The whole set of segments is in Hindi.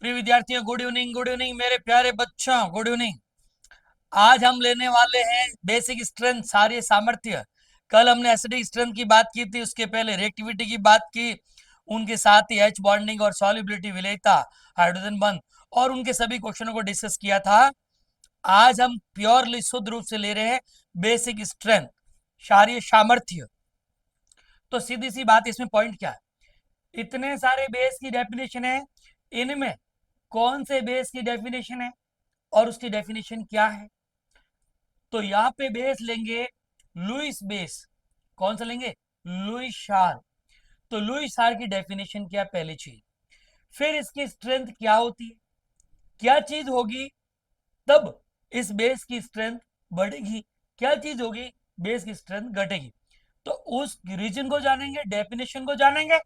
प्रिय विद्यार्थियों, गुड इवनिंग, गुड इवनिंग मेरे प्यारे बच्चों, गुड इवनिंग। आज हम लेने वाले हैं बेसिक स्ट्रेंथ, सारे सामर्थ्य। कल हमने एसिडिक स्ट्रेंथ की बात की थी, उसके पहले रिएक्टिविटी की बात की, उनके साथ ही एच बॉन्डिंग और सॉल्युबिलिटी, विलेयता, हाइड्रोजन बंध और उनके सभी क्वेश्चनों को डिस्कस किया था। आज हम प्योरली शुद्ध रूप से ले रहे हैं बेसिक स्ट्रेंथ, क्षारीय सामर्थ्य। तो सीधी सी बात, इसमें पॉइंट क्या है? इतने सारे बेस की डेफिनेशन है, इनमें कौन से बेस की डेफिनेशन है और उसकी डेफिनेशन क्या है? तो यहाँ पे बेस लेंगे लुइस बेस। कौन सा लेंगे? लुइस शार। तो लुइस शार की डेफिनेशन क्या? पहली चीज। फिर इसकी स्ट्रेंथ क्या होती है, क्या चीज होगी तब इस बेस की स्ट्रेंथ बढ़ेगी, क्या चीज होगी बेस की स्ट्रेंथ घटेगी। तो उस रीजन को जानेंगे, डेफिनेशन को जानेंगे,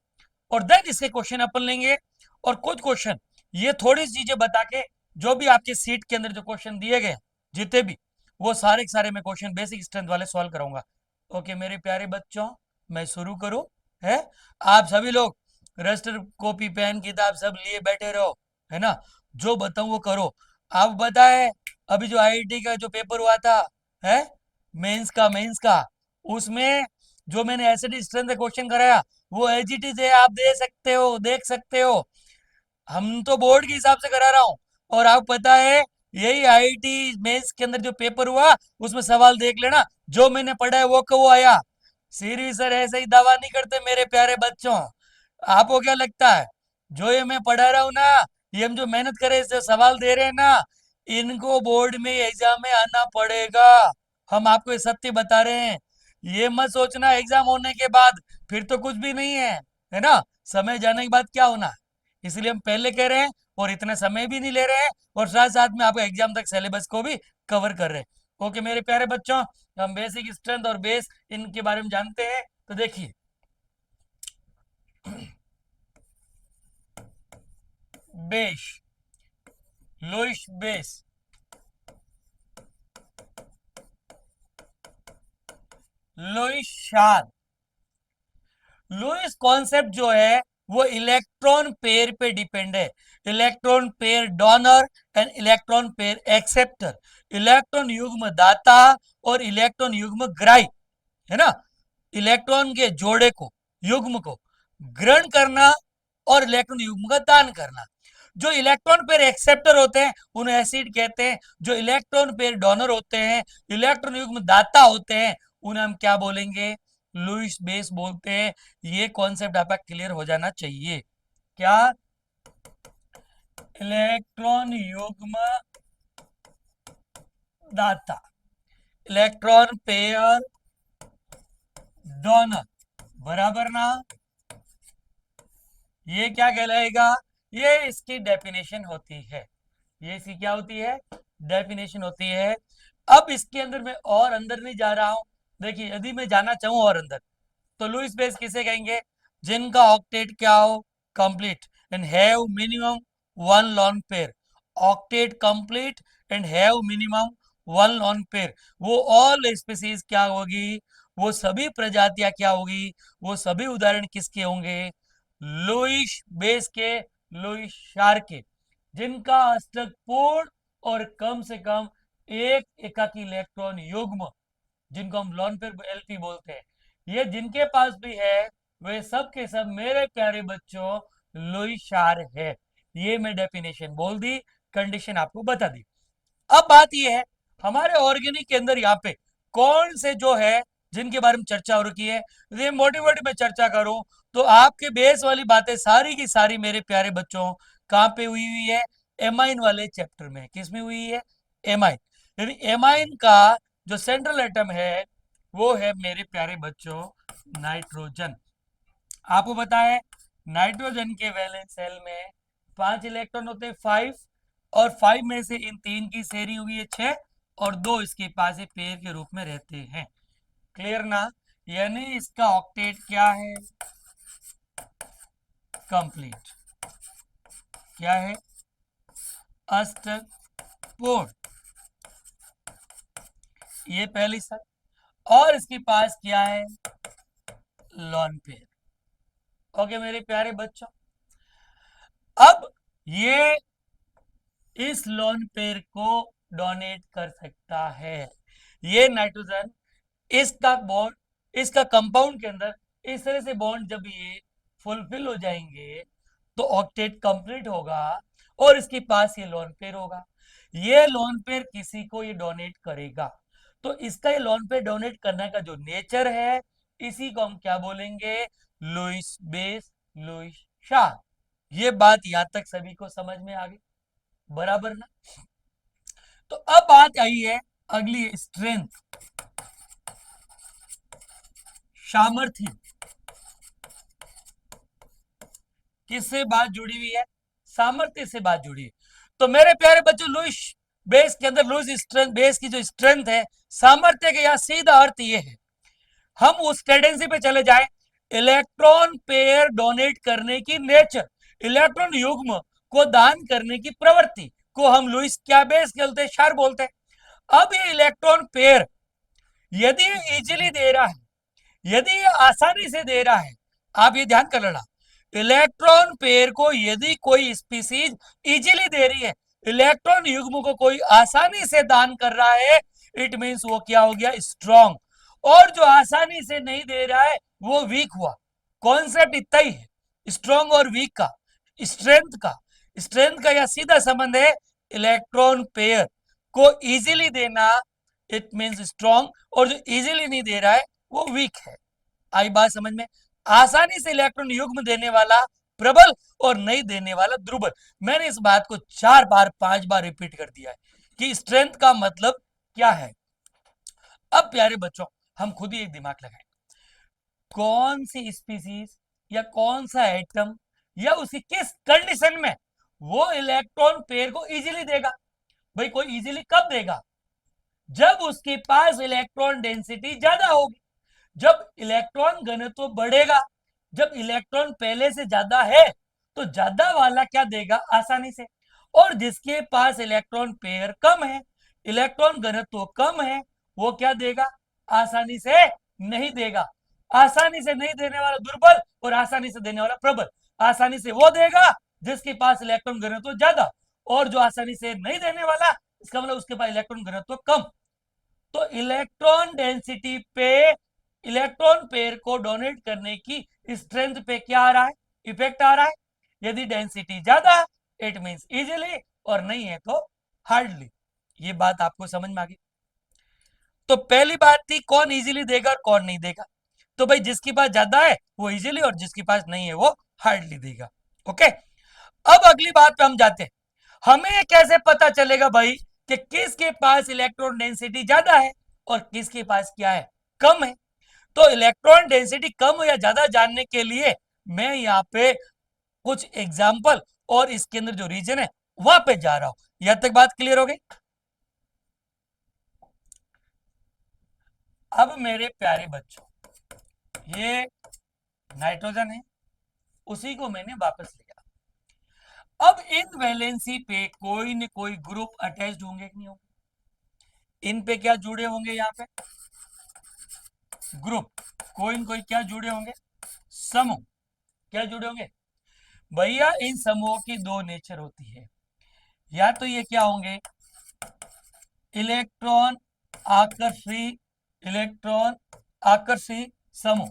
और देन इसके क्वेश्चन अपन लेंगे। और कुछ क्वेश्चन ये थोड़ी सी चीजें बता के, जो भी आपके सीट के अंदर जो क्वेश्चन दिए गए जितने भी, वो सारे के सारे मैं क्वेश्चन बेसिक स्ट्रेंथ वाले सॉल्व कराऊंगा। ओके मेरे प्यारे बच्चों, मैं शुरू करूं? है, आप सभी लोग रजिस्टर, कॉपी, पेन, किताब सब लिए बैठे रहो, है ना? जो बताऊं वो करो। आप बताए, अभी जो आईआईटी का जो पेपर हुआ था, है, मेंस का, उसमें जो मैंने एसिड स्ट्रेंथ का क्वेश्चन कराया, वो एज इट इज है, आप दे सकते हो, देख सकते हो। हम तो बोर्ड के हिसाब से करा रहा हूँ। और आपको पता है, यही आईआईटी मेंस के अंदर जो पेपर हुआ, उसमें सवाल देख लेना, जो मैंने पढ़ा है वो को वो आया। सीरी सर ऐसे ही दावा नहीं करते मेरे प्यारे बच्चों। आपको क्या लगता है, जो ये मैं पढ़ा रहा हूँ ना, ये हम जो मेहनत करे, इससे सवाल दे रहे हैं ना, इनको बोर्ड में एग्जाम में आना पड़ेगा। हम आपको ये सत्य बता रहे हैं। ये मत सोचना एग्जाम होने के बाद फिर तो कुछ भी नहीं है ना? समय जाने के बाद क्या होना है, इसलिए हम पहले कह रहे हैं, और इतना समय भी नहीं ले रहे हैं, और साथ साथ में आपको एग्जाम तक सिलेबस को भी कवर कर रहे हैं। ओके मेरे प्यारे बच्चों, हम बेसिक स्ट्रेंथ और बेस इनके बारे में जानते हैं। तो देखिए, बेस, लोइश बेस, लोइश शार। लुईस कॉन्सेप्ट जो है वो इलेक्ट्रॉन पेयर पे डिपेंड है। Electron pair donor and electron pair acceptor, electron युग्म दाता और इलेक्ट्रॉन युग्म ग्राही, है ना? इलेक्ट्रॉन के जोड़े को, युग्म को ग्रहण करना और इलेक्ट्रॉन युग्म का दान करना। जो इलेक्ट्रॉन पेयर एक्सेप्टर होते हैं उन्हें एसिड कहते हैं। जो इलेक्ट्रॉन पेयर डोनर होते हैं, इलेक्ट्रॉन युग्म दाता होते हैं, उन्हें हम क्या बोलेंगे? लुईस बेस बोलते हैं। ये कॉन्सेप्ट आपका क्लियर हो जाना चाहिए। क्या? इलेक्ट्रॉन युग्म दाता, इलेक्ट्रॉन पेयर डोनर, बराबर ना? ये क्या कहलाएगा? ये इसकी डेफिनेशन होती है। ये इसकी क्या होती है? डेफिनेशन होती है। अब इसके अंदर मैं और अंदर नहीं जा रहा हूं। देखिए, यदि मैं जाना चाहूं और अंदर, तो लुईस बेस किसे कहेंगे? जिनका ऑक्टेट क्या हो? Complete and have minimum one lone pair. Octet complete and have minimum one lone pair. वो ऑल स्पीसीज क्या होगी? वो सभी प्रजातियां क्या होगी? वो सभी उदाहरण किसके होंगे? लुईस बेस के, लुईस शार के, जिनका अष्टक पूर्ण और कम से कम एक एकाकी इलेक्ट्रॉन युग्म, जिनको हम लॉन पेयर एलपी बोलते हैं, ये जिनके पास भी है, वे सब के सब मेरे प्यारे बच्चों लुईस शार है। ये मैं डेफिनेशन बोल दी, कंडीशन आपको बता दी। अब बात यह है, हमारे ऑर्गेनिक के अंदर यहाँ पे कौन से जो है जिनके बारे में चर्चा हो रखी है, ये मोटी मोटी मैं चर्चा करूं, तो आपके बेस वाली बातें सारी की सारी मेरे प्यारे बच्चों कहाँ पे हुई हुई है? एमाइन वाले चैप्टर में। किस में हुई है? एमाइन। यानी एमाइन का जो सेंट्रल एटम है, वो है मेरे प्यारे बच्चों नाइट्रोजन। आपको पता है, नाइट्रोजन के वैलेंस सेल में 5 इलेक्ट्रॉन होते हैं, 5। और 5 में से इन 3 की शेयरिंग हुई है 6, और 2 इसके पास पेयर के रूप में रहते हैं। क्लियर ना? यानी इसका ऑक्टेट क्या है? कंप्लीट। क्या है? अष्टक पूर्ण। ये पहली शर्त। और इसके पास क्या है? Lone pair. ओके मेरे प्यारे बच्चों, अब ये इस लोन पेयर को डोनेट कर सकता है। ये नाइट्रोजन इसका बॉन्ड, इसका कंपाउंड के अंदर इस तरह से बॉन्ड जब ये फुलफिल हो जाएंगे तो ऑक्टेट कंप्लीट होगा और इसके पास ये लोन पेयर होगा। ये लोन पेयर किसी को ये डोनेट करेगा। तो इसका ये लोन पेयर डोनेट करने का जो नेचर है, इसी को हम क्या बोलेंगे? Lewis base, Lewis sharp. ये बात यहां तक सभी को समझ में आ गई, बराबर ना? तो अब बात आई है अगली, स्ट्रेंथ, सामर्थ्य। किससे बात जुड़ी हुई है? सामर्थ्य से बात जुड़ी है। तो मेरे प्यारे बच्चों, लुईस बेस के अंदर, लुईस स्ट्रेंथ बेस की जो स्ट्रेंथ है, सामर्थ्य का यहां सीधा अर्थ ये है, हम उस टेंडेंसी पे चले जाए, इलेक्ट्रॉन पेयर डोनेट करने की नेचर, इलेक्ट्रॉन युग्म को दान करने की प्रवृत्ति को हम लुईस क्या बेस बोलते हैं? शार्प बोलते हैं। अब ये इलेक्ट्रॉन पेयर यदि इजीली दे रहा है, यदि ये आसानी से दे रहा है, आप ये ध्यान कर लेना, इलेक्ट्रॉन पेयर को यदि कोई स्पीसीज इजीली दे रही है, इलेक्ट्रॉन युग्म को कोई आसानी से दान कर रहा है, इट मींस वो क्या हो गया? स्ट्रॉन्ग। और जो आसानी से नहीं दे रहा है वो वीक हुआ। कॉन्सेप्ट इतना ही है, स्ट्रॉन्ग और वीक का, स्ट्रेंथ का। स्ट्रेंथ का यह सीधा संबंध है, इलेक्ट्रॉन पेयर को इजीली देना इट मींस स्ट्रॉन्ग, और जो इजीली नहीं दे रहा है वो वीक है। आई बात समझ में? आसानी से इलेक्ट्रॉन युग्म देने वाला प्रबल और नहीं देने वाला दुर्बल। मैंने इस बात को 4 बार 5 बार रिपीट कर दिया है कि स्ट्रेंथ का मतलब क्या है। अब प्यारे बच्चों, हम खुद ही एक दिमाग लगाएं, कौन सी स्पीसीज या कौन सा एटम या उसी किस कंडीशन में वो इलेक्ट्रॉन पेयर को इजीली देगा? भाई कोई इजीली कब देगा? जब उसके पास इलेक्ट्रॉन डेंसिटी ज्यादा होगी, जब इलेक्ट्रॉन घनत्व बढ़ेगा, जब इलेक्ट्रॉन पहले से ज्यादा है तो ज्यादा वाला क्या देगा? आसानी से। और जिसके पास इलेक्ट्रॉन पेयर कम है, इलेक्ट्रॉन घनत्व कम है, वो क्या देगा? आसानी से नहीं देगा। आसानी से नहीं देने वाला दुर्बल और आसानी से देने वाला प्रबल। आसानी से वो देगा जिसके पास इलेक्ट्रॉन घनत्व ज्यादा, और जो आसानी से नहीं देने वाला, इसका मतलब उसके पास इलेक्ट्रॉन घनत्व कम। तो इलेक्ट्रॉन डेंसिटी पे इलेक्ट्रॉन पेयर को डोनेट करने की स्ट्रेंथ पे क्या आ रहा है? इफेक्ट आ रहा है। यदि डेंसिटी ज्यादा इट मींस इजीली, और नहीं है तो हार्डली। ये बात आपको समझ में आ गई? तो पहली बात थी कौन इजीली देगा और कौन नहीं देगा। तो भाई जिसके पास ज्यादा है वो इजीली, और जिसके पास नहीं है वो हार्डली देगा। ओके, अब अगली बात पे हम जाते हैं। हमें कैसे पता चलेगा भाई कि किसके पास इलेक्ट्रॉन डेंसिटी ज्यादा है और किसके पास क्या है? कम है। तो इलेक्ट्रॉन डेंसिटी कम या ज्यादा जानने के लिए मैं यहाँ पे कुछ एग्जाम्पल और इसके अंदर जो रीजन है वहां पे जा रहा हूं। यहां तक बात क्लियर हो गई? अब मेरे प्यारे बच्चों, ये नाइट्रोजन है, उसी को मैंने वापस लिया। अब इन वैलेंसी पे कोई न कोई ग्रुप अटैच्ड होंगे कि नहीं होंगे? इन पे क्या जुड़े होंगे? यहाँ पे ग्रुप, कोई न कोई क्या जुड़े होंगे? समूह। क्या जुड़े होंगे भैया? इन समूहों की दो नेचर होती है, या तो ये क्या होंगे? इलेक्ट्रॉन आकर्षी, इलेक्ट्रॉन आकर्षी समूह,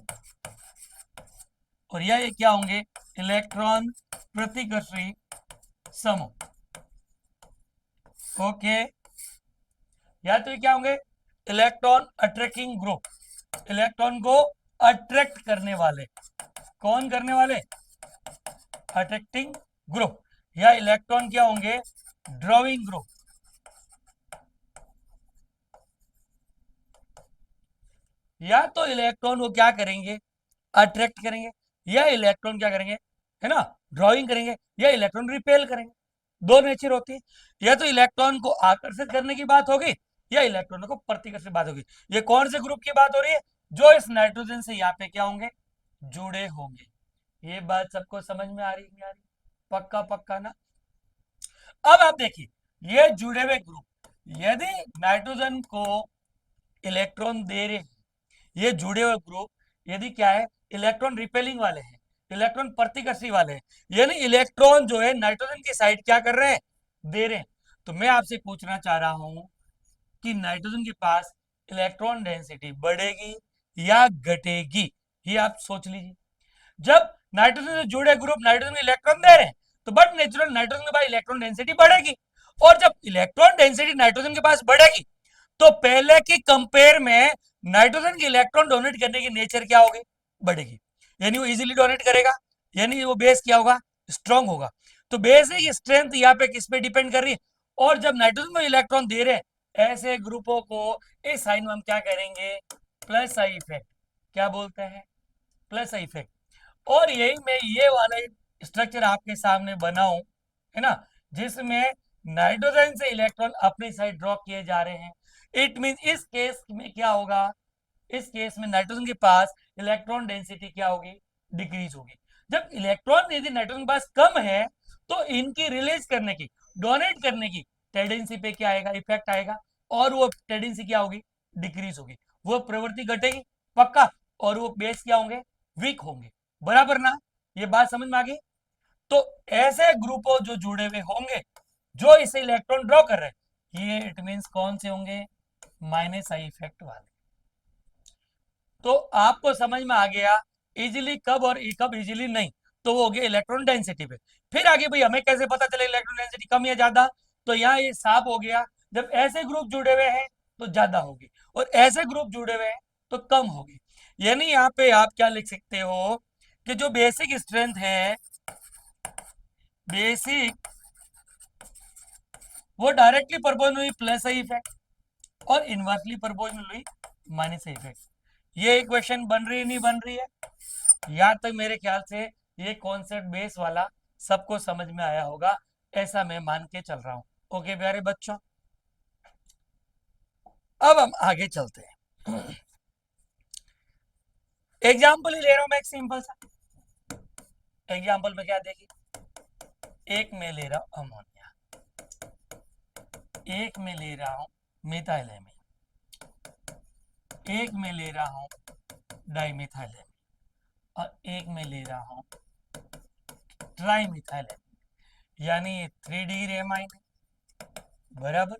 और या ये क्या होंगे? इलेक्ट्रॉन प्रतिकर्षी समूह। ओके, या तो ये क्या होंगे? इलेक्ट्रॉन अट्रैक्टिंग ग्रुप, इलेक्ट्रॉन को अट्रैक्ट करने वाले। कौन करने वाले? Attracting group. या इलेक्ट्रॉन क्या होंगे? Drawing group. या तो इलेक्ट्रॉन को क्या करेंगे? अट्रैक्ट करेंगे, या इलेक्ट्रॉन क्या करेंगे? है ना, ड्रॉइंग करेंगे, या इलेक्ट्रॉन रिपेल करेंगे। दो नेचर होती है। या तो इलेक्ट्रॉन को आकर्षित करने की बात होगी, या इलेक्ट्रॉन को प्रतिकर्षित बात होगी। ये कौन से ग्रुप की बात हो रही है? जो इस नाइट्रोजन से यहाँ पे क्या होंगे? जुड़े होंगे। ये बात सबको समझ में आ रही नहीं आ रही? पक्का पक्का ना? अब आप देखिए, ये जुड़े हुए ग्रुप यदि नाइट्रोजन को इलेक्ट्रॉन दे रहे हैं, ये जुड़े हुए ग्रुप यदि क्या है? इलेक्ट्रॉन रिपेलिंग वाले हैं, इलेक्ट्रॉन प्रतिकर्षी वाले हैं, यानी इलेक्ट्रॉन जो है नाइट्रोजन की साइड क्या कर रहे हैं, दे रहे हैं। तो मैं आपसे पूछना चाह रहा हूं कि नाइट्रोजन के पास इलेक्ट्रॉन डेंसिटी बढ़ेगी या घटेगी, ये आप सोच लीजिए। जब नाइट्रोजन से जुड़े ग्रुप नाइट्रोजन को इलेक्ट्रॉन दे रहे हैं तो बट नेचुरल नाइट्रोजन के पास इलेक्ट्रॉन डेंसिटी बढ़ेगी, और जब इलेक्ट्रॉन डेंसिटी नाइट्रोजन के पास बढ़ेगी तो पहले की कंपेयर में नाइट्रोजन की इलेक्ट्रॉन डोनेट करने की नेचर क्या होगी, बढ़ेगी, यानी वो इजीली डोनेट करेगा, यानी वो बेस क्या होगा, स्ट्रांग होगा। तो बेसिक स्ट्रेंथ यहाँ पे किस पे डिपेंड कर रही है, और जब नाइट्रोजन को इलेक्ट्रॉन दे रहे हैं ऐसे ग्रुपों को इस साइन में हम क्या करेंगे, प्लस आई इफेक्ट, क्या बोलते हैं, प्लस आई इफेक्ट। और यही मैं ये वाला स्ट्रक्चर आपके सामने बनाऊं, है ना, जिसमें नाइट्रोजन से इलेक्ट्रॉन अपनी साइड ड्रॉ किए जा रहे हैं। इट मीन इस केस में क्या होगा, इस केस में नाइट्रोजन के पास इलेक्ट्रॉन डेंसिटी क्या होगी, डिक्रीज होगी। जब इलेक्ट्रॉन यदि नाइट्रोजन के पास कम है तो इनकी रिलीज करने की, डोनेट करने की टेंडेंसी पे क्या आएगा, इफेक्ट आएगा, और वो टेंडेंसी क्या होगी, डिक्रीज होगी, वो प्रवृत्ति घटेगी पक्का, और वो बेस क्या होंगे, वीक होंगे, बराबर ना, ये बात समझ में आ गई। तो ऐसे ग्रुपों जो जुड़े हुए होंगे जो इसे इलेक्ट्रॉन ड्रॉ कर रहे हैं, ये इट मींस कौन से होंगे, माइनस आई इफेक्ट वाले। तो आपको समझ में आ गया इजीली कब और कब इजीली नहीं, तो वो हो गया इलेक्ट्रॉन डेंसिटी पे। फिर आगे भाई हमें कैसे पता चले इलेक्ट्रॉन डेंसिटी कम या ज्यादा, तो यहाँ ये साफ हो गया, जब ऐसे ग्रुप जुड़े हुए हैं तो ज्यादा होगी, और ऐसे ग्रुप जुड़े हुए हैं तो कम होगी। यानी यहाँ पे आप क्या लिख सकते हो कि जो बेसिक स्ट्रेंथ है, बेसिक वो डायरेक्टली प्रोपोर्शनल हुई प्लस आई इफेक्ट, और इनवर्सली प्रोपोर्शनल हुई माइनस आई इफेक्ट। ये इक्वेशन बन रही है नहीं बन रही है, यहाँ तक मेरे ख्याल से ये कॉन्सेप्ट बेस वाला सबको समझ में आया होगा, ऐसा मैं मान के चल रहा हूं। ओके प्यारे बच्चों, अब हम आगे चलते हैं। एग्जाम्पल ही ले रहा हूं मैं एक सिंपल सा एग्जाम्पल में, क्या देखिए, एक में ले रहा हूं अमोनिया, एक में ले रहा हूं मिथाइलेमिन, एक में ले रहा हूं डाइमिथाइलेमिन, और एक में ले रहा हूं ट्राइमिथाइलेमिन, यानी ये 3 डिग्री एमाइन है, बराबर,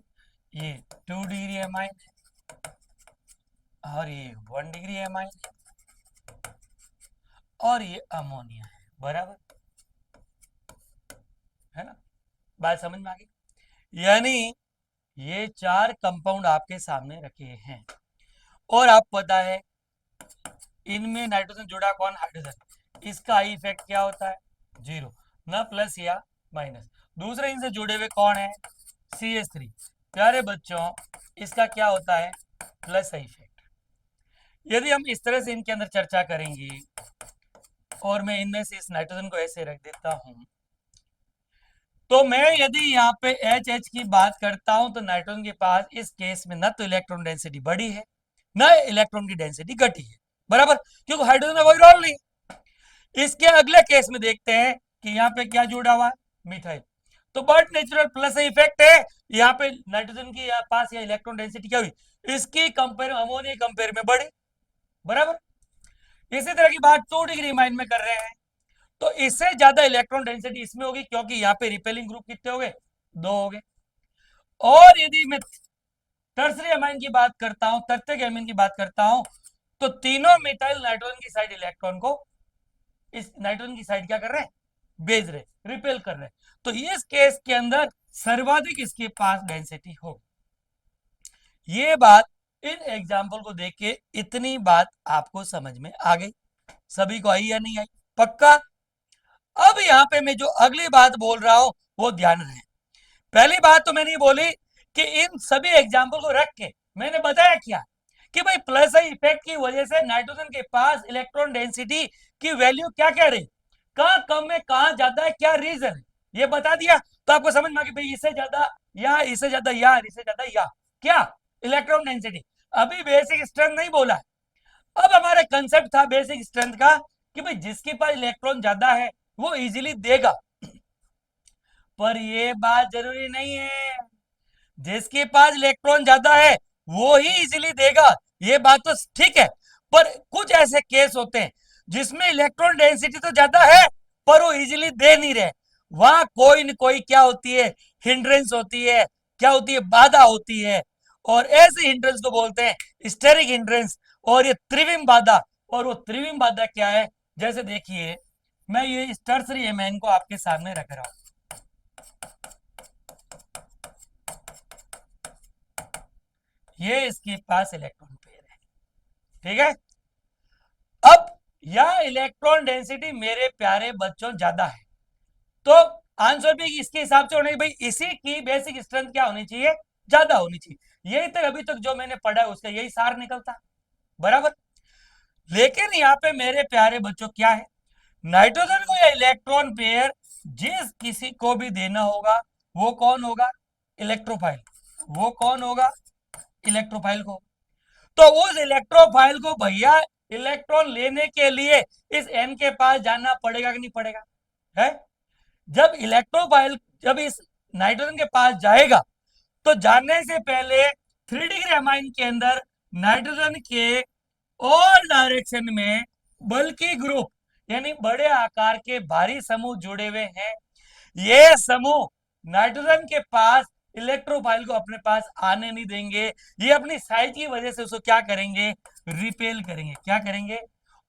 ये 2 डिग्री एमाइन है, और ये 1 डिग्री एमाइन है, और ये अमोनिया है, बराबर, है ना, बात समझ में आ गई। यानी ये 4 कंपाउंड आपके सामने रखे हैं, और आप पता है इनमें नाइट्रोजन जुड़ा कौन, हाइड्रोजन, इसका आई इफेक्ट क्या होता है, 0, ना प्लस या माइनस। दूसरे इनसे जुड़े हुए कौन है, CH3, प्यारे बच्चों इसका क्या होता है, प्लस आई इफेक्ट। यदि हम इस तरह से इनके अंदर चर्चा करेंगे, और मैं इनमें से इस नाइट्रोजन को ऐसे रख देता हूं, तो मैं यदि यहाँ पे H की बात करता हूं तो नाइट्रोजन के पास इस केस में ना तो इलेक्ट्रॉन डेंसिटी बढ़ी है, ना इलेक्ट्रॉन की डेंसिटी घटी है, बराबर, क्योंकि हाइड्रोजन में कोई रोल नहीं। इसके अगले केस में देखते हैं कि यहाँ पे क्या जुड़ा हुआ है, मिथाइल, तो बट नेचुरल प्लस इफेक्ट है, यहाँ पे नाइट्रोजन की पास या इलेक्ट्रॉन डेंसिटी क्या हुई, इसकी कंपेयर अमोनिया कंपेयर में बढ़ी, बराबर। इसी तरह की बात 2 डिग्री माइन में कर रहे हैं, तो इससे ज्यादा इलेक्ट्रॉन डेंसिटी इसमें होगी, क्योंकि यहाँ पे रिपेलिंग ग्रुप कितने हो गए, 2 हो गए। और यदि मैं टर्सरी अमाइन की बात करता हूं, तृतीयक अमीन की बात करता हूं, तो तीनों मिथाइल नाइट्रोजन की साइड इलेक्ट्रॉन को इस नाइट्रोजन की साइड क्या कर रहे हैं, भेज रहे, रिपेल कर रहे। तो इस केस के अंदर सर्वाधिक इसके पास डेंसिटी हो। ये बात इन एग्जाम्पल को देख के इतनी बात आपको समझ में आ गई, सभी को आई या नहीं आई, पक्का। अब यहाँ पे मैं जो अगली बात बोल रहा हूं वो ध्यान रहे। पहली बात तो मैंने बोली कि इन सभी एग्जाम्पल को रख के मैंने बताया क्या कि भाई प्लस इफेक्ट की वजह से नाइट्रोजन के पास इलेक्ट्रॉन डेंसिटी की वैल्यू क्या क्या रही, कहां कम है कहां ज्यादा है, क्या रीजन है, ये बता दिया। तो आपको समझ में आ गया भाई इससे ज्यादा या इससे ज्यादा या इससे ज्यादा या क्या, इलेक्ट्रॉन डेंसिटी। अभी बेसिक स्ट्रेंथ नहीं बोला, अब हमारा कंसेप्ट था बेसिक स्ट्रेंथ का कि भाई जिसके पास इलेक्ट्रॉन ज्यादा है वो इजीली देगा, पर ये बात जरूरी नहीं है, जिसके पास इलेक्ट्रॉन ज्यादा है वो ही इजीली देगा, ये बात तो ठीक है, पर कुछ ऐसे केस होते हैं जिसमें इलेक्ट्रॉन डेंसिटी तो ज्यादा है पर वो इजीली दे नहीं रहे, वहां कोई न कोई क्या होती है, हिंड्रेंस होती है, क्या होती है, बाधा होती है। और ऐसे हिंड्रेंस को बोलते हैं स्टेरिक हिंड्रेंस, और ये त्रिविम बाधा। और वो त्रिविम बाधा क्या है, जैसे देखिए मैं ये टर्सरी एमाइन को आपके सामने रख रहा हूं, ये इसके पास इलेक्ट्रॉन पेयर है, ठीक है। अब यह इलेक्ट्रॉन डेंसिटी मेरे प्यारे बच्चों ज्यादा है, तो आंसर भी इसके हिसाब से होना चाहिए, भाई इसी की बेसिक स्ट्रेंथ क्या होनी चाहिए, ज्यादा होनी चाहिए। यही तक अभी तक जो मैंने पढ़ा है उसका यही सार निकलता, बराबर। लेकिन यहाँ पे मेरे प्यारे बच्चों क्या है, नाइट्रोजन को या इलेक्ट्रॉन पेयर जिस किसी को भी देना होगा वो कौन होगा, इलेक्ट्रोफाइल। वो कौन होगा, इलेक्ट्रोफाइल को। तो उस इलेक्ट्रोफाइल को भैया इलेक्ट्रॉन लेने के लिए इस एन के पास जाना पड़ेगा कि नहीं पड़ेगा, है। जब इलेक्ट्रोफाइल जब इस नाइट्रोजन के पास जाएगा तो जाने से पहले 3 डिग्री अमाइन के अंदर नाइट्रोजन के और डायरेक्शन में बल्कि ग्रुप यानी बड़े आकार के भारी समूह जुड़े हुए हैं। ये समूह नाइट्रोजन के पास इलेक्ट्रोफाइल को अपने पास आने नहीं देंगे, ये अपनी साइज की वजह से उसको क्या करेंगे, रिपेल करेंगे। क्या करेंगे,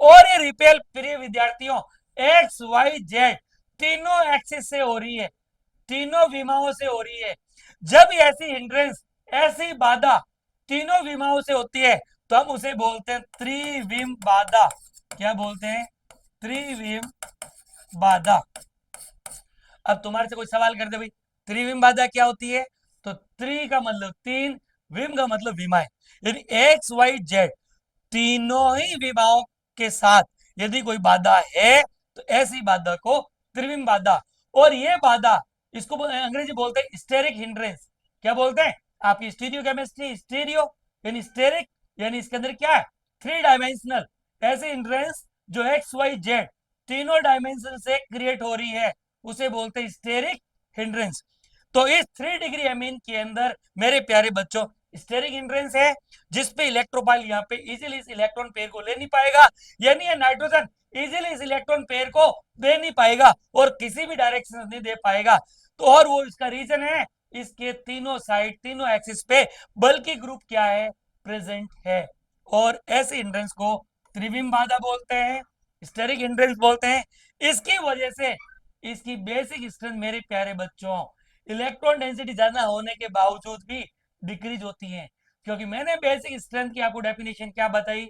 और ये रिपेल प्रिय विद्यार्थियों एक्स वाई जेड तीनों एक्सिस से हो रही है, तीनों विमाओं से हो रही है। जब ऐसी हिंड्रेंस, ऐसी बाधा तीनों विमाओं से होती है तो हम उसे बोलते हैं त्रिविम बाधा। क्या बोलते हैं, त्रिविम बाधा। अब तुम्हारे से कोई सवाल कर दे भाई त्रिविम बाधा क्या होती है, तो त्रि का मतलब तीन, विम का मतलब विमाएं, यानी एक्स वाई जेड तीनों ही विमाओं के साथ यदि कोई बाधा है तो ऐसी बाधा को त्रिविम बाधा। और ये बाधा इसको अंग्रेजी बोलते हैं स्टेरिक हिंड्रेंस। क्या बोलते हैं, आपकी स्टीरियो केमिस्ट्री, स्टीरियो यानी स्टेरिक, यानी इसके अंदर क्या है, 3 डायमेंशनल ऐसे हिंड्रेंस जो एक्स वाई जेड तीनों डायमेंशन से क्रिएट हो रही है उसे बोलते हैं स्टेरिक हिंड्रेंस। तो इस 3 डिग्री अमीन के अंदर मेरे प्यारे बच्चों स्टेरिक हिंड्रेंस है जिसपे इलेक्ट्रोफाइल यहाँ पे इजीली इस इलेक्ट्रॉन पेयर को ले नहीं पाएगा, यानी ये नाइट्रोजन इजीली इस इलेक्ट्रॉन पेयर को दे नहीं पाएगा और किसी भी डायरेक्शन नहीं दे पाएगा। तो और वो इसका रीजन है इसके तीनों साइड, तीनों एक्सिस पे बल्कि ग्रुप क्या है, प्रेजेंट है। और ऐसे हिंड्रेंस को त्रिविम बाधा बोलते हैं, स्टेरिक हिंड्रेंस बोलते हैं। इसकी वजह से इसकी बेसिक स्ट्रेंथ मेरे प्यारे बच्चों इलेक्ट्रॉन डेंसिटी ज्यादा होने के बावजूद भी डिक्रीज होती है, क्योंकि मैंने बेसिक स्ट्रेंथ की आपको डेफिनेशन क्या बताई,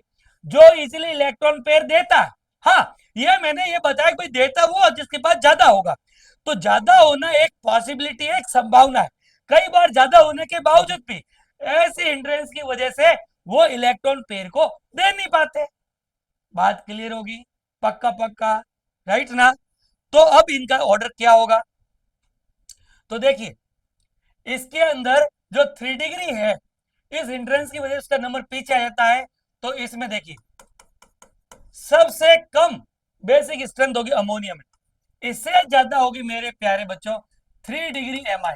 जो इजीली इलेक्ट्रॉन पेयर देता। हाँ, ये मैंने ये बताया कि भाई देता वो जिसके पास ज्यादा होगा, तो ज्यादा होना एक पॉसिबिलिटी है, एक संभावना है। कई बार ज्यादा होने के बावजूद भी ऐसी हिंड्रेंस की वजह से वो इलेक्ट्रॉन पेयर को दे नहीं पाते। बात क्लियर होगी, पक्का पक्का, राइट ना। तो अब इनका ऑर्डर क्या होगा, तो देखिए इसके अंदर जो 3 डिग्री है इस हिंड्रेंस की वजह से उसका नंबर पीछे आ जाता है। तो इसमें देखिए सबसे कम बेसिक स्ट्रेंथ होगी अमोनिया में, इससे ज्यादा होगी मेरे प्यारे बच्चों 3 डिग्री एम आई।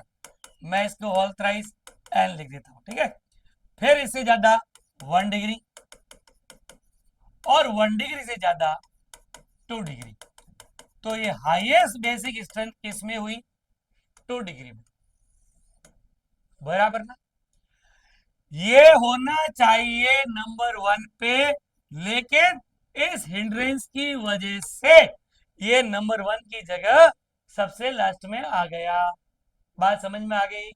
मैं इसको होल थ्राइस एन लिख देता हूं, ठीक है। फिर इससे ज्यादा 1 डिग्री, और 1 डिग्री से ज्यादा 2 डिग्री। तो ये हाईएस्ट बेसिक स्ट्रेंथ किसमें हुई, 2 डिग्री में, बराबर ना। ये होना चाहिए नंबर 1 पे, लेकिन इस हिंड्रेंस की वजह से ये नंबर 1 की जगह सबसे लास्ट में आ गया। बात समझ में आ गई,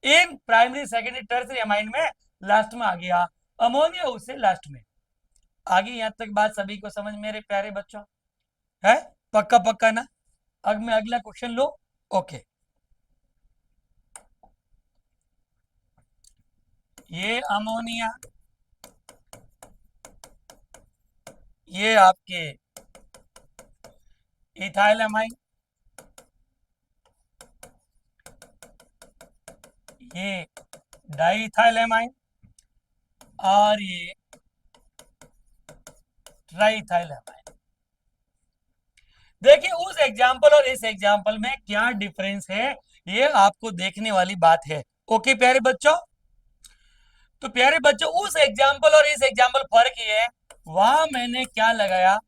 in primary secondary tertiary amine में लास्ट में आ गया, अमोनिया उससे लास्ट में आ गई। यहां तक बात सभी को समझ मेरे प्यारे बच्चों है, पक्का पक्का ना। अब मैं अगला क्वेश्चन लो, ओके। ये अमोनिया, ये आपके इथाइल अमाइन, ये डाइथाइल अमाइन, और ये ट्राइथाइल अमाइन। देखिए उस एग्जाम्पल और इस एग्जाम्पल में क्या डिफरेंस है ये आपको देखने वाली बात है, ओके प्यारे बच्चों। तो प्यारे बच्चों उस एग्जाम्पल और इस एग्जाम्पल फर्क ये है, वहां मैंने क्या लगाया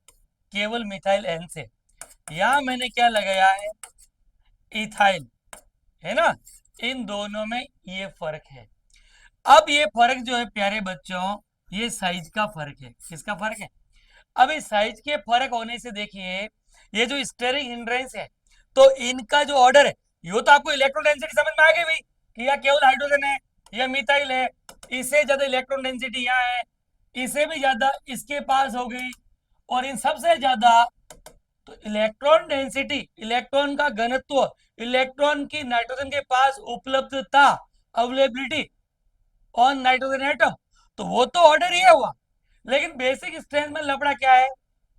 केवल मिथाइल एन से। यहां मैंने क्या लगाया है, इथाइल, है ना। इन दोनों में ये फर्क है। अब ये फर्क जो है प्यारे बच्चों, ये साइज का फर्क है। किसका फर्क है? अब इस साइज के फर्क होने से देखिए, ये जो स्टेरिक हिंड्रेंस है, तो इनका जो ऑर्डर है, ये तो आपको इलेक्ट्रॉन डेंसिटी समझ में आ गई भाई कि यह केवल हाइड्रोजन है, यह मिथाइल है, इससे ज्यादा इलेक्ट्रॉन डेंसिटी यहाँ है, इससे भी ज्यादा इसके पास हो गई, और इन सबसे ज्यादा तो इलेक्ट्रॉन डेंसिटी, इलेक्ट्रॉन का घनत्व, इलेक्ट्रॉन की नाइट्रोजन के पास उपलब्धता, अवेलेबिलिटी ऑन नाइट्रोजन एटम, तो वो तो ऑर्डर ही हुआ। लेकिन बेसिक स्ट्रेंथ में लफड़ा क्या है,